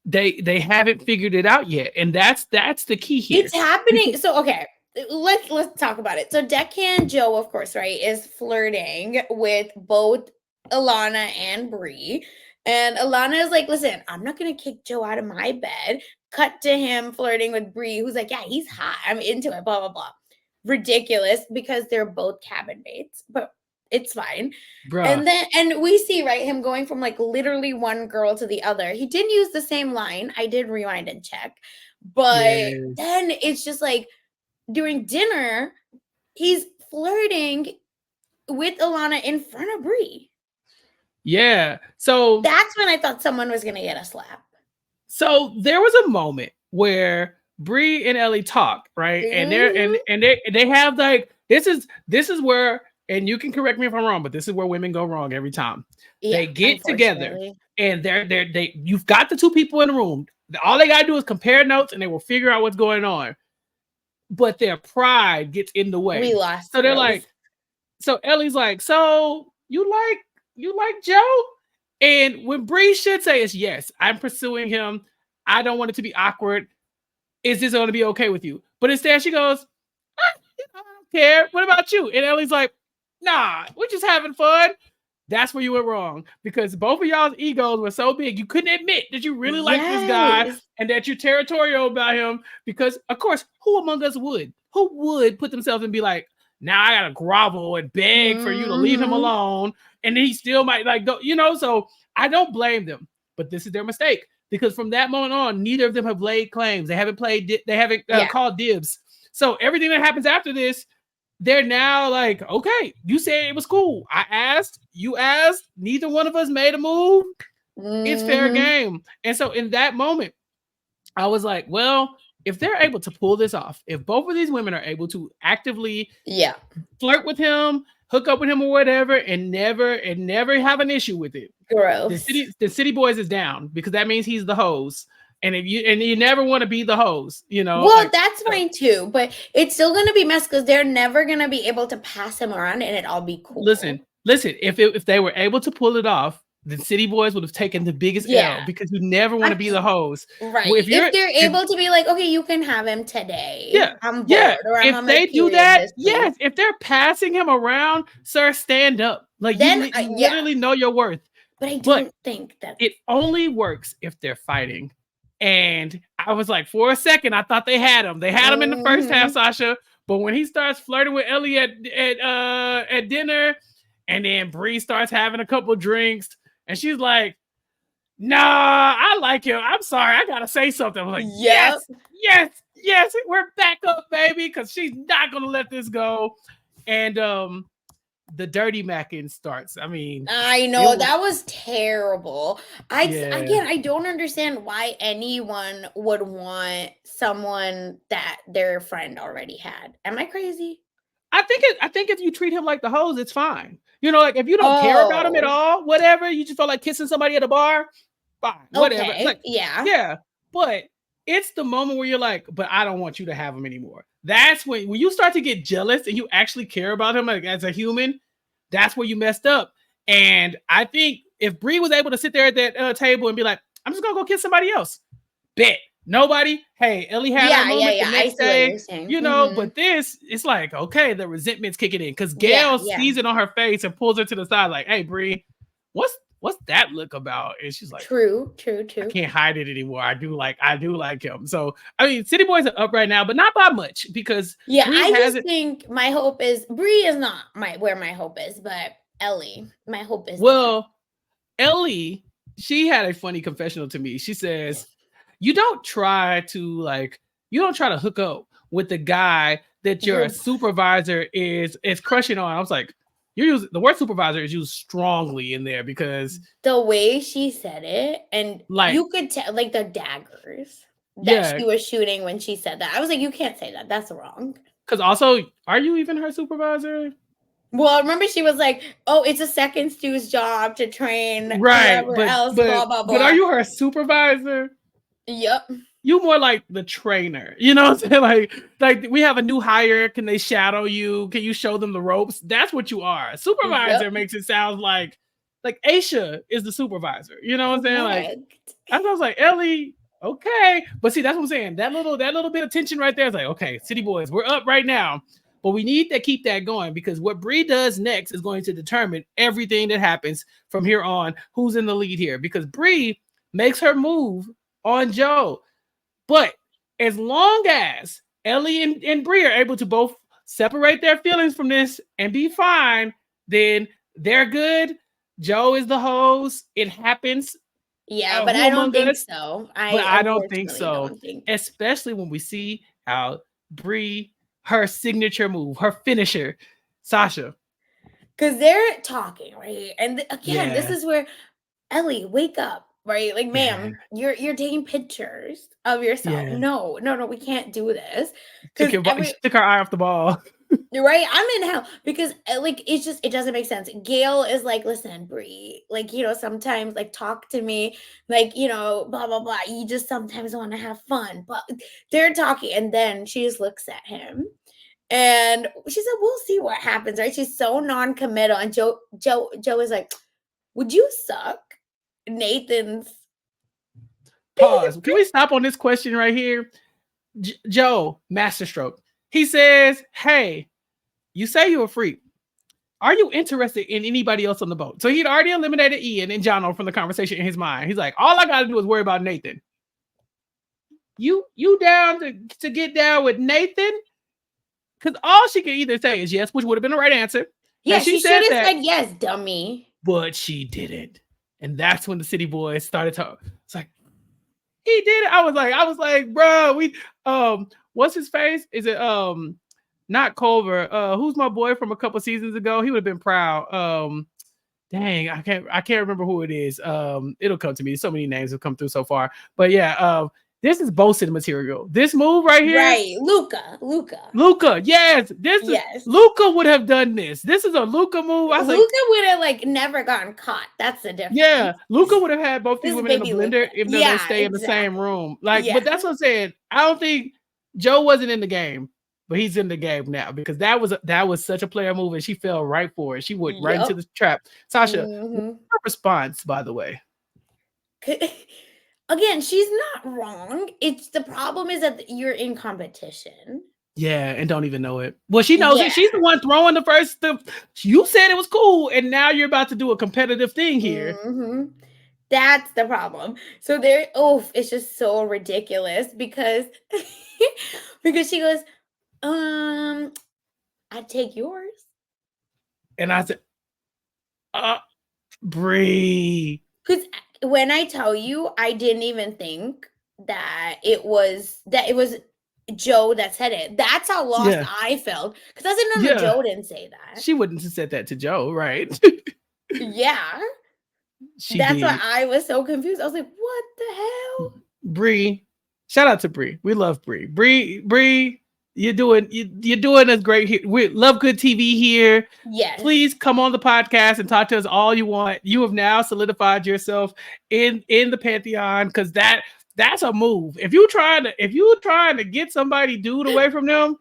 They haven't figured it out yet, and that's the key here. It's happening. So okay, let's talk about it. So Deckhand Joe, of course, right, is flirting with both Alana and Bree, and Alana is like, "Listen, I'm not gonna kick Joe out of my bed." Cut to him flirting with Bree, who's like, "Yeah, he's hot. I'm into it." Blah blah blah. Ridiculous because they're both cabin mates, but it's fine. Bruh. And we see, right, him going from like literally one girl to the other. He didn't use the same line. I did rewind and check. But then it's just like during dinner, he's flirting with Alana in front of Bree. Yeah. So that's when I thought someone was gonna get a slap. So there was a moment where Bree and Ellie talk, right? And they have like this is where, and you can correct me if I'm wrong, but this is where women go wrong every time. They get together and you've got the two people in the room. All they gotta do is compare notes and they will figure out what's going on. But their pride gets in the way. We lost. So they're like, so Ellie's like, so you like Joe? And when Bree should say is yes, I'm pursuing him. I don't want it to be awkward. Is this going to be okay with you? But instead she goes, I don't care. What about you? And Ellie's like, nah, we're just having fun. That's where you went wrong because both of y'all's egos were so big. You couldn't admit that you really like this guy and that you're territorial about him because, of course, who among us would? Who would put themselves and be like, now I got to grovel and beg for you to leave him alone. And he still might like go, so I don't blame them, but this is their mistake because from that moment on, neither of them have laid claims. They haven't called dibs. So everything that happens after this, they're now like, okay, you said it was cool. I asked, you asked, neither one of us made a move. It's fair game. And so in that moment, I was like, well, if they're able to pull this off, if both of these women are able to actively flirt with him, hook up with him or whatever, and never have an issue with it. Gross. The city boys is down because that means he's the hose. And if you never want to be the hose, Well, that's fine too, but it's still gonna be mess because they're never gonna be able to pass him around and it all be cool. Listen. If they were able to pull it off, the city boys would have taken the biggest L because you never want to be the hose. Right. Well, if they're able to be like, okay, you can have him today. Yeah. I'm bored. Or I'm if they do that, yes. If they're passing him around, sir, stand up. Like then, you literally know your worth. But I don't think that it only works if they're fighting. And I was like, for a second, I thought they had him. They had him in the first half, Sasha. But when he starts flirting with Ellie at dinner, And then Bree starts having a couple drinks, and she's like, "Nah, I like him. I'm sorry, I gotta say something." I'm like, Yep. "Yes, yes, yes, we're back up, baby," because she's not gonna let this go. And the dirty macking starts. I mean, I it know was that was terrible. yeah. I don't understand why anyone would want someone that their friend already had. Am I crazy? I think if you treat him like the hose, it's fine. You know, like if you don't care about him at Oh, all, whatever, you just feel like kissing somebody at a bar, fine, whatever. It's okay. like, Yeah. yeah, but it's the moment where you're like, but I don't want you to have him anymore. That's when you start to get jealous and you actually care about him like, as a human. That's where you messed up. And I think if Bree was able to sit there at that table and be like, I'm just gonna go kiss somebody else, bet nobody. Hey, Ellie had her Yeah, yeah, moment the yeah. I next see what day, you're saying. you know. Hmm. But this, it's like okay, the resentment's kicking in because Yeah, Gail yeah. sees it on her face and pulls her to the side, like, "Hey, Bree, what's that look about?" And she's like, True, true, "I true. can't hide it anymore. I do like him." So I mean, City Boys are up right now, but not by much because Yeah, Bree I has just it. think my hope is Bree is not my hope is, but Ellie, my hope is different. Well, Ellie, she had a funny confessional to me. She says, "You don't try to you don't try to hook up with the guy that your You're supervisor is crushing on." I was like, "You're using the word supervisor is used strongly in there because the way she said it, and like you could tell like the daggers that yeah, she was shooting when she said that. I was like, you can't say that. That's wrong. because also are you even her supervisor?" Well, remember she was like, "Oh, it's a second stew's job to train Right, whoever else." Blah blah but are blah. you her supervisor? Yep. You more like the trainer. You know what I'm saying? Like we have a new hire. Can they shadow you? Can you show them the ropes? That's what you are. Yep. Supervisor makes it sound like Aisha is the supervisor. You know what I'm saying? Like Correct. I was like, Ellie, okay. But see, that's what I'm saying. That little bit of tension right there is like, okay, City Boys, we're up right now. But we need to keep that going because what Bree does next is going to determine everything that happens from here on, who's in the lead here. Because Bree makes her move on Joe. But as long as Ellie and Bree are able to both separate their feelings from this and be fine, then they're good. Joe is the hose. It happens. Yeah, but Who I don't among think us? so. But I I don't think unfortunately so. don't think. Especially when we see how Bree, her signature move, her finisher, Sasha. Because they're talking, right? And again, this Yeah, is where Ellie, wake up, right? Like, yeah, ma'am, you're taking pictures of yourself. yeah. No, no, no, we can't do this. Because She took her eye off the ball. you're right, I'm in hell because like it's just it doesn't make sense. Gail is like, listen, Brie, like sometimes like talk to me, like blah blah blah. You just sometimes want to have fun, but they're talking, and then she just looks at him. And she said, "We'll see what happens." Right? She's so non-committal, and Joe is like, "Would you suck?" Nathan's Pause. Can we stop on this question right here? Joe, masterstroke. He says, "Hey, you say you're a freak. Are you interested in anybody else on the boat?" So he'd already eliminated Ian and Jono from the conversation in his mind. He's like, "All I got to do is worry about Nathan." You down to get down with Nathan? Because all she could either say is yes, which would have been the right answer. yeah. Had she She should said have that, said yes, dummy. but she didn't. And that's when the city boys started talking. It's like, he did it. I was like, bro, what's his face? Is it not Culver? Who's my boy from a couple seasons ago? He would have been proud. Dang, I can't remember who it is. It'll come to me. So many names have come through so far. But yeah, this is boasted material. This move right here, Right, Luca. Luca. Yes, this is Yes, Luca would have done this. This is a Luca move. I was like, Luca would have like never gotten caught. That's the yeah, difference. Luca would have had both these This is women in a baby Luca. blender, even though they Yeah, stay in the same exactly. room. Like, Yeah. but that's what I'm saying. I don't think Joe wasn't in the game, but he's in the game now because that was such a player move, and she fell right for it. She went right into Yep. the trap. Sasha, what's Hmm. her response, by the way? Again, she's not wrong. It's the problem is that you're in competition. Yeah, and don't even know it. Well, she knows Yeah. it. She's the one throwing the first. You said it was cool, and now you're about to do a competitive thing here. Hmm. That's the problem. So there, oh, it's just so ridiculous because because she goes, I'd take yours. And I said, Bree. Because when I tell you, I didn't even think that it was Joe that said it. That's how lost Yeah. I felt. Because I said, no, Yeah. Joe didn't say that. She wouldn't have said that to Joe, right? Yeah. She That's why did. I was so confused. I was like, what the hell? Bree. Shout out to Bree. We love Bree. Bree, you're doing us great here. We love good TV here. Yes. Please come on the podcast and talk to us all you want. You have now solidified yourself in the pantheon because that's a move. If you trying to get somebody dude away from them,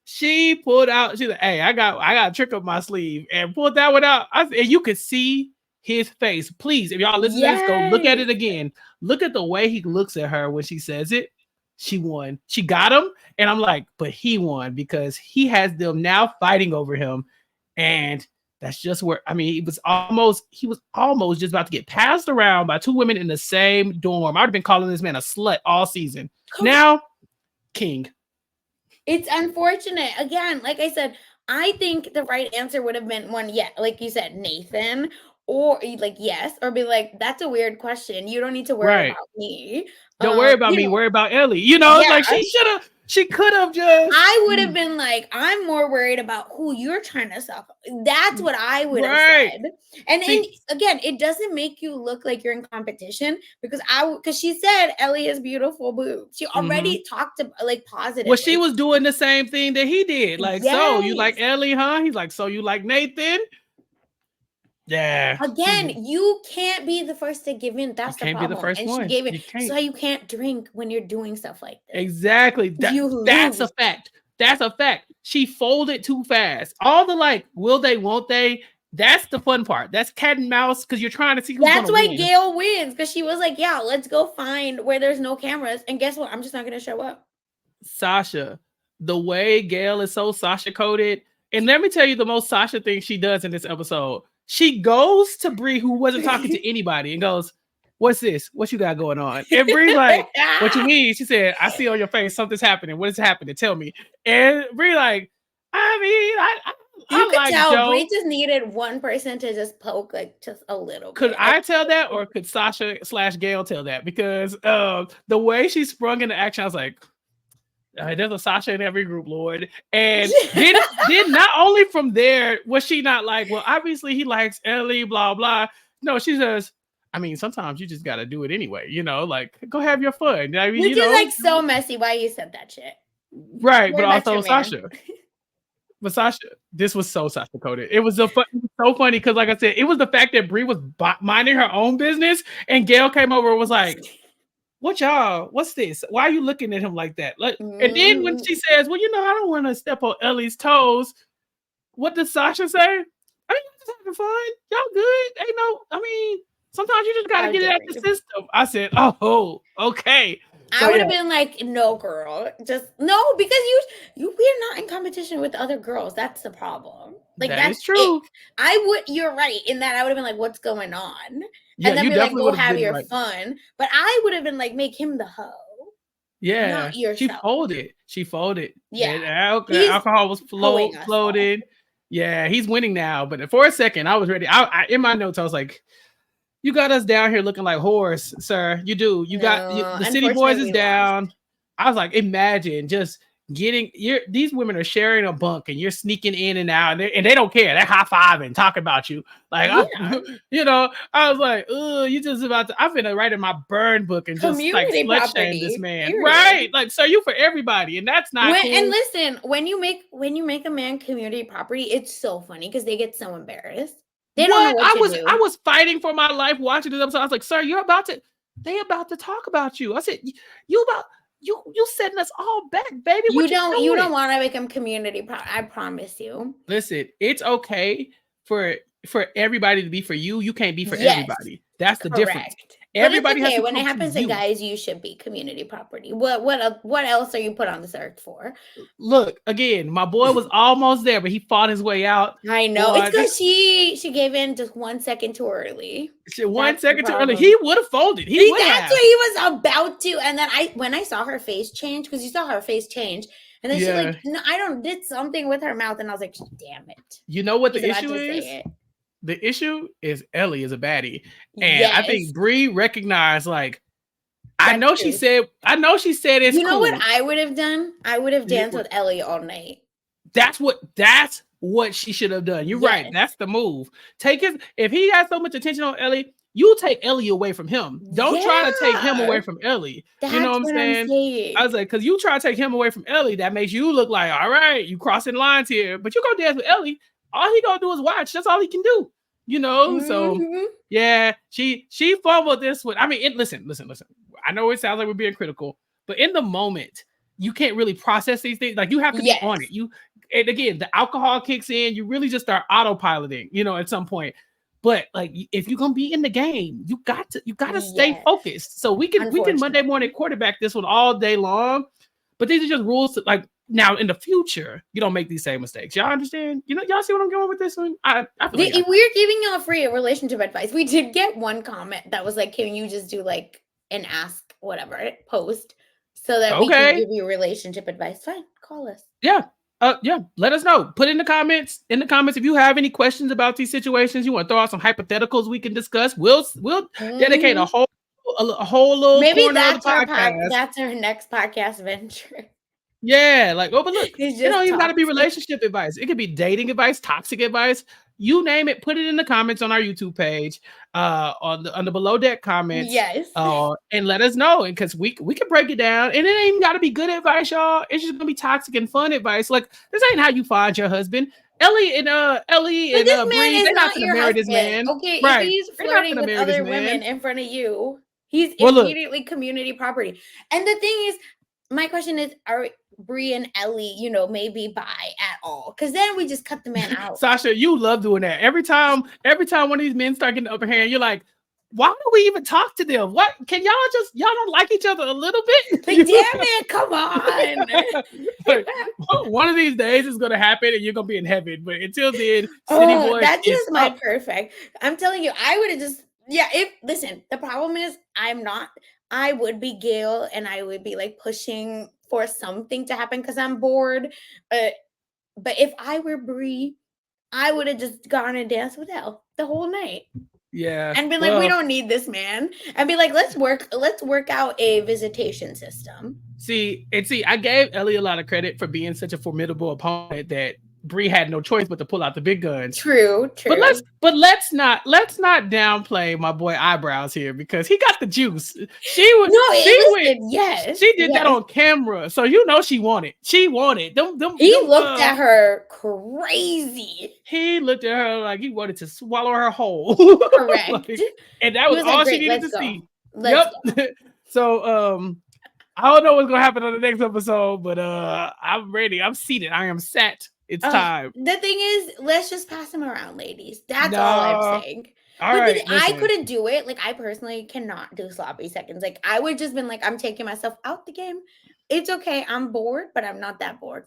she pulled out. She's like, "Hey, I got a trick up my sleeve," and pulled that one out. And you could see his face. Please, if y'all listen to this, go look at Yes. it again. Look at the way he looks at her when she says it. She won. She got him, and I'm like, but he won because he has them now fighting over him, and that's just where I mean, he was almost just about to get passed around by two women in the same dorm. I'd have been calling this man a slut all season. Now, king. It's unfortunate. Again, like I said, I think the right answer would have been one, yeah, like you said, Nathan, or like yes, or be like, that's a weird question. You don't need to worry Right. about me. Don't worry about You me. know, Worry about Ellie. yeah. Like she could have just. I would have been like, I'm more worried about who you're trying to suck. That's what I would have Right. said. And See, again, it doesn't make you look like you're in competition because she said Ellie has beautiful boobs. She already talked about like well, she positively. was doing the same thing that he did. Like, so you like Yes. Ellie, huh? He's like, so you like Nathan? Yeah. Again, you can't be the first to give in. You That's the can't be the problem. first And she one. gave it. You can't. So you can't drink when you're doing stuff like this. Exactly. You That's a lose. fact. That's a fact. She folded too fast. All the like, will they, won't they? That's the fun part. That's cat and mouse because you're trying to see who's That's gonna why win. Gail wins because she was like, yeah, let's go find where there's no cameras. And guess what? I'm just not going to show up. Sasha, the way Gail is so Sasha coded. And let me tell you the most Sasha thing she does in this episode. She goes to Brie, who wasn't talking to anybody, and goes, "What's this? What you got going on?" And Brie's like, "What you mean?" She said, "I see on your face something's happening. What is happening? Tell me." And Brie like, "I mean, You I could like tell Joe. Brie just needed one person to just poke like just a little Could bit. I tell that, or could Sasha/Gail tell that? Because the way she sprung into action, I was like, there's a Sasha in every group, Lord. And then not only from there was she not like, well, obviously he likes Ellie, blah blah. No, she says, I mean, sometimes you just gotta do it anyway, like go have your fun. I mean, Which is like so messy why you said that shit. right, Very but much also your man. Sasha. But Sasha, this was so Sasha coded. It was so funny because, like I said, it was the fact that Brie was minding her own business, and Gail came over and was like, "What y'all? What's this? Why are you looking at him like that?" And then when she says, "Well, I don't want to step on Ellie's toes," what does Sasha say? I mean, I'm just having fun. Y'all good? Ain't no. I mean, sometimes you just gotta How get it dare out the you. system. I said, "Oh, okay." So, I would have been like, no, girl, just no, because we're not in competition with other girls. That's the problem. Like that that's is it. true. You're right in that I would have been like, what's going on? Yeah, And then you be like, definitely go would have have been your right. fun. But I would have been like, make him the hoe, Yeah, not she yourself. folded. She folded. Yeah. The He's alcohol was hoeing us all. floated. Yeah, he's winning now. But for a second, I was ready. I in my notes, I was like, "You got us down here looking like whores, sir. You do. The City Boys is Unfortunately, we lost. down." I was like, imagine just getting these women are sharing a bunk and you're sneaking in and out and they don't care. They're high fiving, talking about you. Like, Yeah. I was like, oh, you just about to, I'm finna write in my burn book and just like Community slut shame this property. man. Period. Right. Like, so you for everybody. And that's not cool. And listen, when you make a man community property, it's so funny because they get so embarrassed. They don't know what to do. I was fighting for my life watching this episode. I was like, sir, they about to talk about you. I said, you setting us all back, baby. You don't want to become community I promise you. Listen, it's okay for everybody to be for you. You can't be for Yes, everybody. That's the correct. difference. But Everybody it's okay. has to When it come happens to to you. guys, you should be community property. What else are you put on this earth for? Look, again, my boy was almost there, but he fought his way out. I know. It's because she gave in just 1 second too early. 1 second too early. He would have folded. He would have. That's what he was about to. And then when I saw her face change, because you saw her face change, and then she like, no, I don't did something with her mouth, and I was like, damn it. You know what the issue is? The issue is Ellie is a baddie. And I Yes, think Brie recognized, like, I that's know she true. said it's You know what cool. I would have done? I would have danced with Ellie all night. That's what she should have done. You're right. Yes. That's the move. Take his if he has so much attention on Ellie, you take Ellie away from him. Don't try to take him Yeah. away from Ellie. You know That's what I'm what I'm saying? I saying. was like, because you try to take him away from Ellie, that makes you look like, all right, you crossing lines here. But you go dance with Ellie, all he gonna do is watch. That's all he can do. You know, so Mhm. yeah, she fumbled this one. I mean, listen. I know it sounds like we're being critical, but in the moment, you can't really process these things. Like you have to be on it. Yes. And again, the alcohol kicks in. You really just start autopiloting. You know, at some point. But like, if you're gonna be in the game, you got to stay Yes. focused. So we can Monday morning Unfortunately. quarterback this one all day long. But these are just rules. Like now in the future, you don't make these same mistakes. Y'all understand? You know, y'all see what I'm going with this one? I feel like We're giving y'all free relationship advice. We did get one comment that was like, "Can you just do like an ask whatever post so that we can okay. give you relationship advice?" Fine, call us. Yeah. Yeah. Let us know. Put in the comments. If you have any questions about these situations, you want to throw out some hypotheticals we can discuss. We'll dedicate Mhm. a whole little Maybe corner of the podcast. that's our next podcast venture. Yeah, like, oh, but look, It's it don't just even got to be toxic. relationship advice. It could be dating advice, toxic advice. You name it. Put it in the comments on our YouTube page, on the below deck comments, Yes. and let us know. And because we can break it down, and it ain't even got to be good advice, y'all. It's just gonna be toxic and fun advice. Like this ain't how you find your husband. Ellie But and this man Bree, is they're not not gonna your marry this husband. man, Okay, if right? he's They're not flirting gonna with marry this other man. women in front of you, he's Well, look, immediately community property. And the thing is, my question is, are Bree and Ellie, maybe bi at all? Because then we just cut the man out. Sasha, you love doing that. Every time one of these men start getting the upper hand, you're like, why do we even talk to them? What can y'all don't like each other a little Like, bit? damn it, come on. Like, one of these days is gonna happen and you're gonna be in heaven. But until then, City Oh, Boy that's is just my up. perfect. I'm telling you, I would have just, yeah, listen, the problem is I would be Gail and I would be like pushing for something to happen because I'm bored. Uh, but if I were Brie, I would have just gone and danced with Elle the whole night Yeah. and been like, we Well, don't need this man. And be like, let's work out a visitation system. see, I gave Ellie a lot of credit for being such a formidable opponent that Bree had no choice but to pull out the big guns. True. Let's not downplay my boy Eyebrows here because he got the juice. Listen, yes. She did that on camera, so you know she wanted. He looked at her crazy. He looked at her like he wanted to swallow her whole. Correct. Like, and that was all she needed to see. Let's go. So I don't know what's gonna happen on the next episode, but I'm ready. I'm seated. I am set. It's time. The thing is, let's just pass him around, ladies. That's all I'm saying. All but right, I couldn't do it. Like, I personally cannot do sloppy seconds. Like, I would just been like, I'm taking myself out the game. It's okay. I'm bored, but I'm not that bored.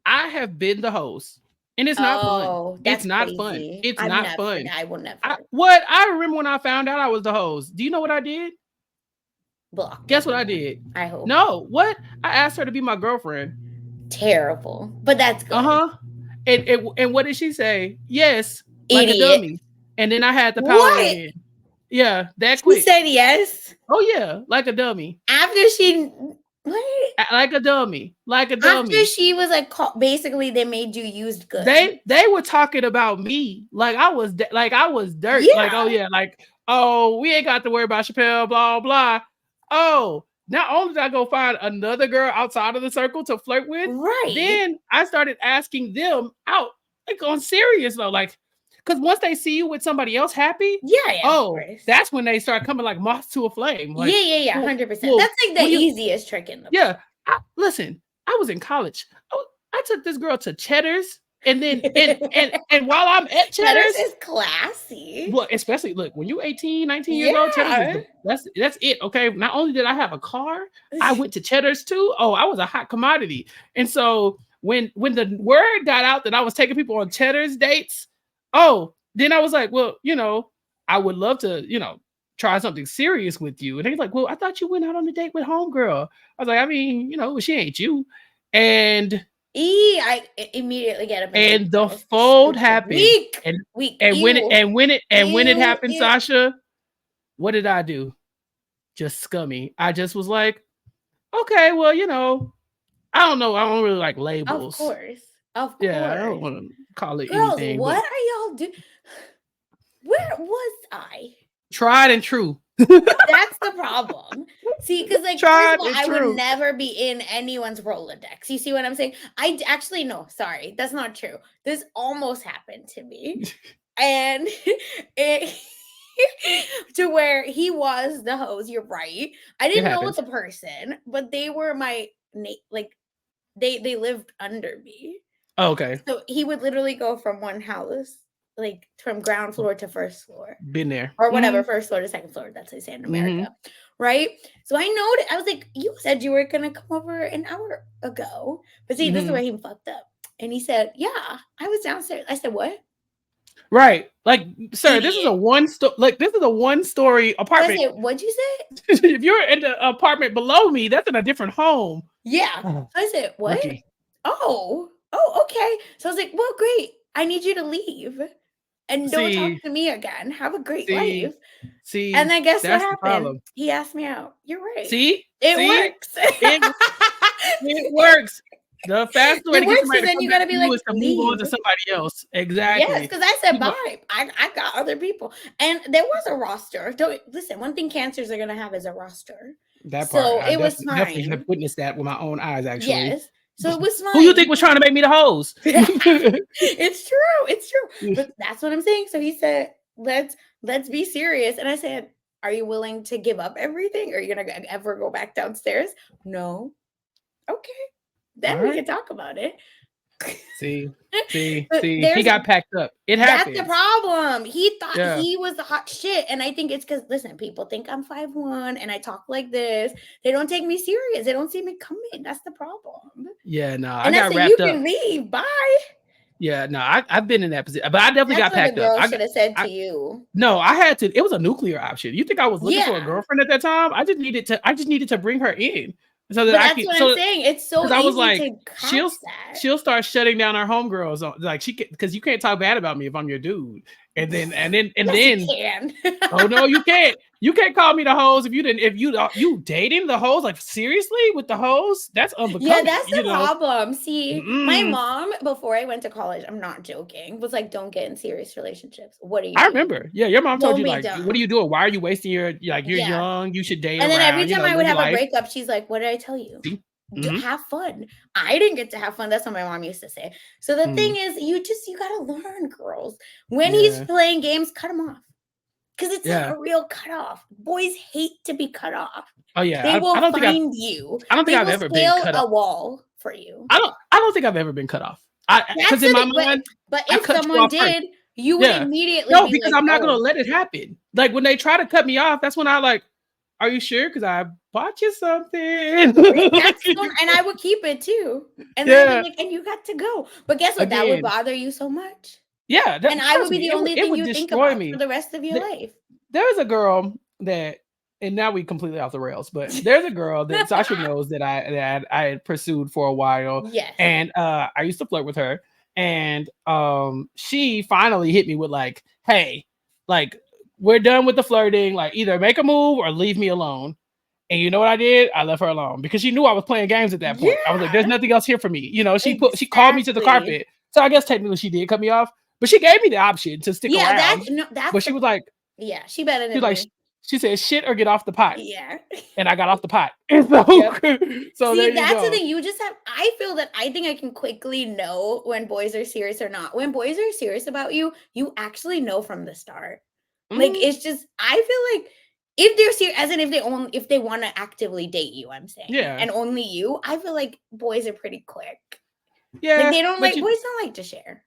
I have been the host, and it's not fun. It's not fun. It's not fun. I will never. I remember when I found out I was the host. Do you know what I did? Block. Guess what I did? I hope. No. What? I asked her to be my girlfriend. Terrible, but that's good. And what did she say? Yes, like a dummy. And then I had the power again. Yeah, that quick. She said yes. Oh yeah, like a dummy. After she. What? Like a dummy. After she was like, basically, they made you used goods. They were talking about me like I was dirt. Yeah. Like, oh yeah, like, oh, we ain't got to worry about Chappell, blah blah. Oh, not only did I go find another girl outside of the circle to flirt with, right? Then I started asking them out, like on serious though, like. Because once they see you with somebody else happy, that's when they start coming like moths to a flame. Like, 100%. That's like the easiest trick in the book. Listen, I was in college. I took this girl to Cheddar's, and then and while I'm at Cheddar's is classy. Well, especially look when you're 18, 19 years old. Cheddar's that's it. Okay, not only did I have a car, I went to Cheddar's too. Oh, I was a hot commodity, and so when the word got out that I was taking people on Cheddar's dates. Oh, then I was like, well, I would love to, try something serious with you. And he's like, well, I thought you went out on a date with homegirl. I was like, I mean, she ain't you. And I immediately get up and leave And the the house. fold Stupid. happened. Weak. And Weak. and when it Ew. and when it and when it Ew. happened, Ew. Sasha, what did I do? Just scummy. I just was like, okay, well, I don't know. I don't really like Of labels. course. Of Yeah, I don't course. want to call it Girls, anything, but what are y'all doing? Where was I? tried and true. That's the problem. See, because like first Tried of all, and I would true. never be in anyone's Rolodex. You see what I'm saying? Actually no, sorry, that's not true. This almost happened to me, and it to where he was the host. You're right. I It didn't know happens. the person, but they were my like they lived under me. Oh, okay. So he would literally go from one house, like from ground floor to first floor Been there. or whatever, first floor to second floor. That's what they say in America, right? So I know I was like, you said you were gonna come over an hour ago, but see, this is where he fucked up, and he said, "Yeah, I was downstairs." I said, "What?" Right. Like, sir, this is a Idiot. one-story So I apartment. said, "What'd you say?" If you're in the apartment below me, that's in a different home. Yeah. So I said, "What?" Rookie. Oh, okay. So I was like, "Well, great. I need you to leave and don't talk See, to me again. Have a great see, life." And see, then guess what that's the happened? problem. He asked me out. You're right. See, It see, works. it it works. The fastest way It to get works somebody because to then come you back gotta to be you like, is to move on leave. to somebody else. Yes, Exactly. because I said You know, bye. I got other people. And there was a roster. Don't listen, one thing cancers are gonna have is a roster. that part, So I it was definitely have fine. witnessed that with my own eyes, actually. Yes. So it was Who you think fine. was trying to make me the hose? It's true. It's true. But that's what I'm saying. So he said, let's be serious. And I said, are you willing to give up everything? Are you gonna ever go back downstairs? No. Okay. Then All we right. can talk about it. See, But he got packed up. It that's the happens. problem. He thought Yeah. he was the hot shit. And I think it's because, listen, people think I'm 5'1" and I talk like this. They don't take me serious. They don't see me coming. That's the problem. Yeah, no, I And I got said, you wrapped up. can leave. Bye. Yeah, no, I've been in that position, but I definitely That's got what the packed up. girl should have said I to you. no, I had to. It was a nuclear option. You think I was looking for a Yeah. girlfriend at that time? I just needed to bring her in so that But I that's could. what I'm So saying. It's so because I was easy like, to catch that. she'll start shutting down her homegirls. Like because you can't talk bad about me if I'm your dude. And then Yes, you can. oh no, you can't. You can't call me the hose if you dating the hose, like seriously with the hose? That's unbecoming. Yeah, that's the problem. See, my Mm-mm. mom, before I went to college, I'm not joking, was like, don't get in serious relationships. What are you I doing? remember. Yeah, your mom told Don't you be like, what are dumb. you doing? Why are you wasting your you're Yeah. young, you should date And then every around, time I would live have a life. breakup, she's like, what did I tell you? Mm-hmm. Have fun. I didn't get to have fun. That's what my mom used to say. So the thing is, you gotta learn, girls. When he's playing games, cut him off. Because it's not a real cutoff. Boys hate to be cut off. Oh yeah. They will I don't find you. I don't think They I've will ever been scale cut a off. wall for you. I don't think I've ever been cut off. Because That's in the my thing. mind, But I if cut you someone off first. did, you would Yeah. immediately No, be because like, I'm not gonna oh. let it happen. Like when they try to cut me off, that's when I like, are you sure? Because I bought you something. And I would keep it too. And then I'd be like, and you got to go. But guess what? That would Again. bother you so much. Yeah. And I would Trust be me, the only it thing would you think destroy about me. for the rest of your life. There's a girl that, and now we completely off the rails, but there's a girl that Sasha knows that I had pursued for a while. Yes. And I used to flirt with her. And she finally hit me with like, hey, like, we're done with the flirting. Like, either make a move or leave me alone. And you know what I did? I left her alone because she knew I was playing games at that point. I was like, there's nothing else here for me. You know, she called me to the carpet. So I guess technically she did cut me off, but she gave me the option to stick around. But she was like, yeah, she better than me. She said, shit or get off the pot. Yeah. And I got off the pot. And so, so see, there that's you go. the thing. You just have, I feel that I think I can quickly know when boys are serious or not. When boys are serious about you, you actually know from the start. Like, it's just, I feel like if they're serious, as in if they want to actively date you, I'm saying. Yeah. And only you, I feel like boys are pretty quick. Yeah. Like, boys don't like to share.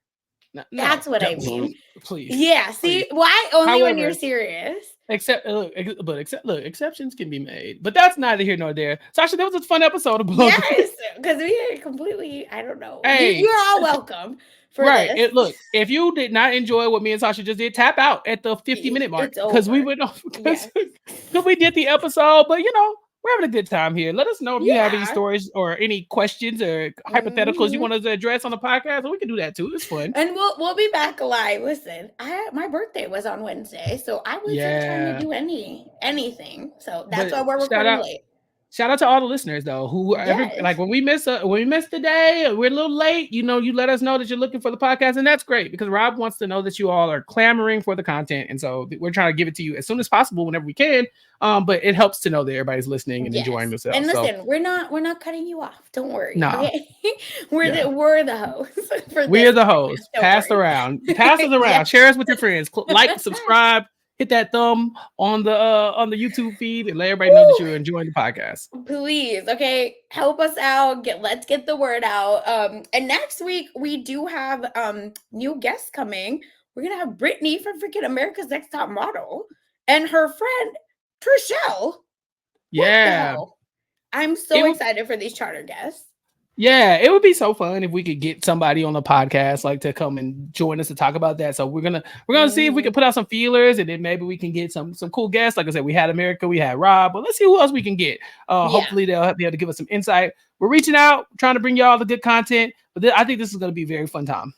No, that's what I mean. Please. Yeah. See, why only when you're serious? Exceptions can be made, but that's neither here nor there. Sasha, that was a fun episode of Yes, because we completely, I don't know. Hey, you're all welcome for this. Look, if you did not enjoy what me and Sasha just did, tap out at the 50-minute mark because we went off because we did the episode. But we're having a good time here. Let us know if you have any Yeah. stories or any questions or hypotheticals you Mhm. want us to address on the podcast, and we can do that too. It's fun. And we'll be back live. Listen, my birthday was on Wednesday, so I wasn't trying to Yeah. do anything. So that's But why we're shout recording out late. shout out to all the listeners though, who every Yes. like when we miss the day, or we're a little late, you let us know that you're looking for the podcast, and that's great because Rob wants to know that you all are clamoring for the content, and so we're trying to give it to you as soon as possible whenever we can. But it helps to know that everybody's listening and enjoying Yes. And themselves. So listen, we're not cutting you off. Don't worry. nah, Okay. we're yeah. the hosts for We this are the podcast. hosts. Don't Pass worry. around. Pass us around. Yes. Share us with your friends. Like, subscribe, hit that thumb on the YouTube feed, and let everybody know that Woo! you're enjoying the podcast. Please, okay, help us out. Let's get the word out. And next week we do have new guests coming. We're gonna have Brittany from freaking America's Next Top Model and her friend Trishelle. What the Yeah. hell? I'm It so would excited for these charter guests. Yeah, it would be so fun if we could get somebody on the podcast like to come and join us to talk about that. So we're gonna see if we can Mhm. put out some feelers, and then maybe we can get some cool guests. Like I said, we had America, we had Rob, but let's see who else we can get. Yeah. Hopefully they'll be able to give us some insight. We're reaching out, trying to bring y'all the good content, but I think this is gonna be a very fun time.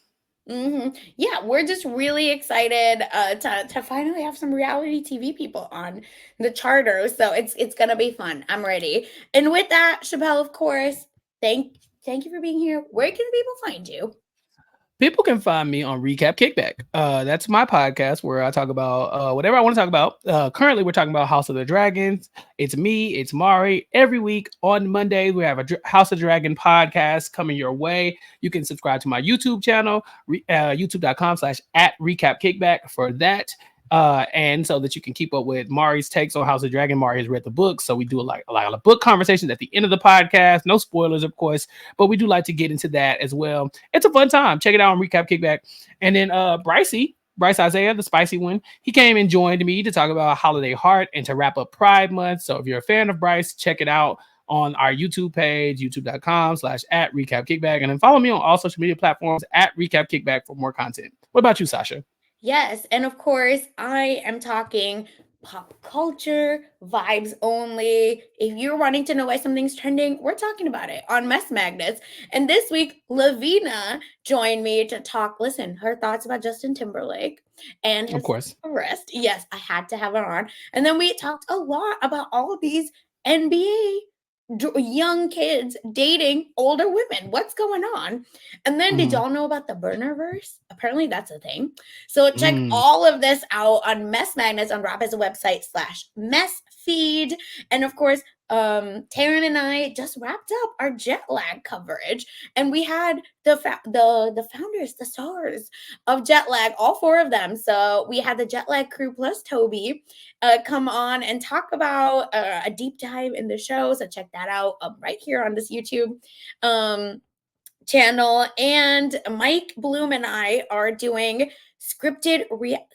Yeah, we're just really excited to finally have some reality TV people on the charter. So it's gonna be fun. I'm ready. And with that, Chappelle, of course, thank you for being here. Where can people find you? People can find me on Recap Kickback. That's my podcast where I talk about whatever I want to talk about. Currently, we're talking about House of the Dragons. It's me, it's Mari. Every week on Monday, we have a House of Dragon podcast coming your way. You can subscribe to my YouTube channel, youtube.com/at Recap Kickback for that. And so that you can keep up with Mari's takes on House of Dragon. Mari has read the book, so we do a lot of book conversations at the end of the podcast. No spoilers, of course, but we do like to get into that as well. It's a fun time. Check it out on Recap Kickback. And then Bryce Isaiah, the spicy one, he came and joined me to talk about Holiday Heart and to wrap up Pride Month. So if you're a fan of Bryce, check it out on our YouTube page, youtube.com/at Recap Kickback. And then follow me on all social media platforms at Recap Kickback for more content. What about you, Sasha? Yes, and of course, I am talking pop culture, vibes only. If you're wanting to know why something's trending, we're talking about it on Mess Magnets. And this week, Lavina joined me to talk, listen, her thoughts about Justin Timberlake and Of his course. arrest. Yes, I had to have her on. And then we talked a lot about all of these NBA young kids dating older women. What's going on? And then did Mm. y'all know about the burnerverse? Apparently that's a thing. So check Mm. all of this out on Mess Magnets on RHAP's website /mess feed. And of course, Taryn and I just wrapped up our jet lag coverage, and we had the founders, the stars of jet lag, all four of them. So we had the jet lag crew plus Toby come on and talk about a deep dive in the show. So check that out right here on this YouTube. Channel. And Mike Bloom and I are doing scripted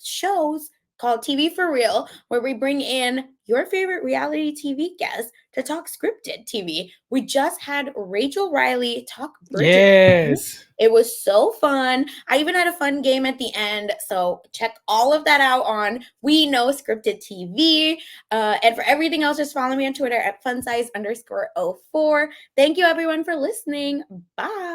shows called TV for Real, where we bring in your favorite reality TV guests to talk scripted TV. We just had Rachel Riley talk Bridgerton. Yes. It was so fun. I even had a fun game at the end. So check all of that out on We Know Scripted TV. And for everything else, just follow me on Twitter at funsize_04. Thank you everyone for listening. Bye.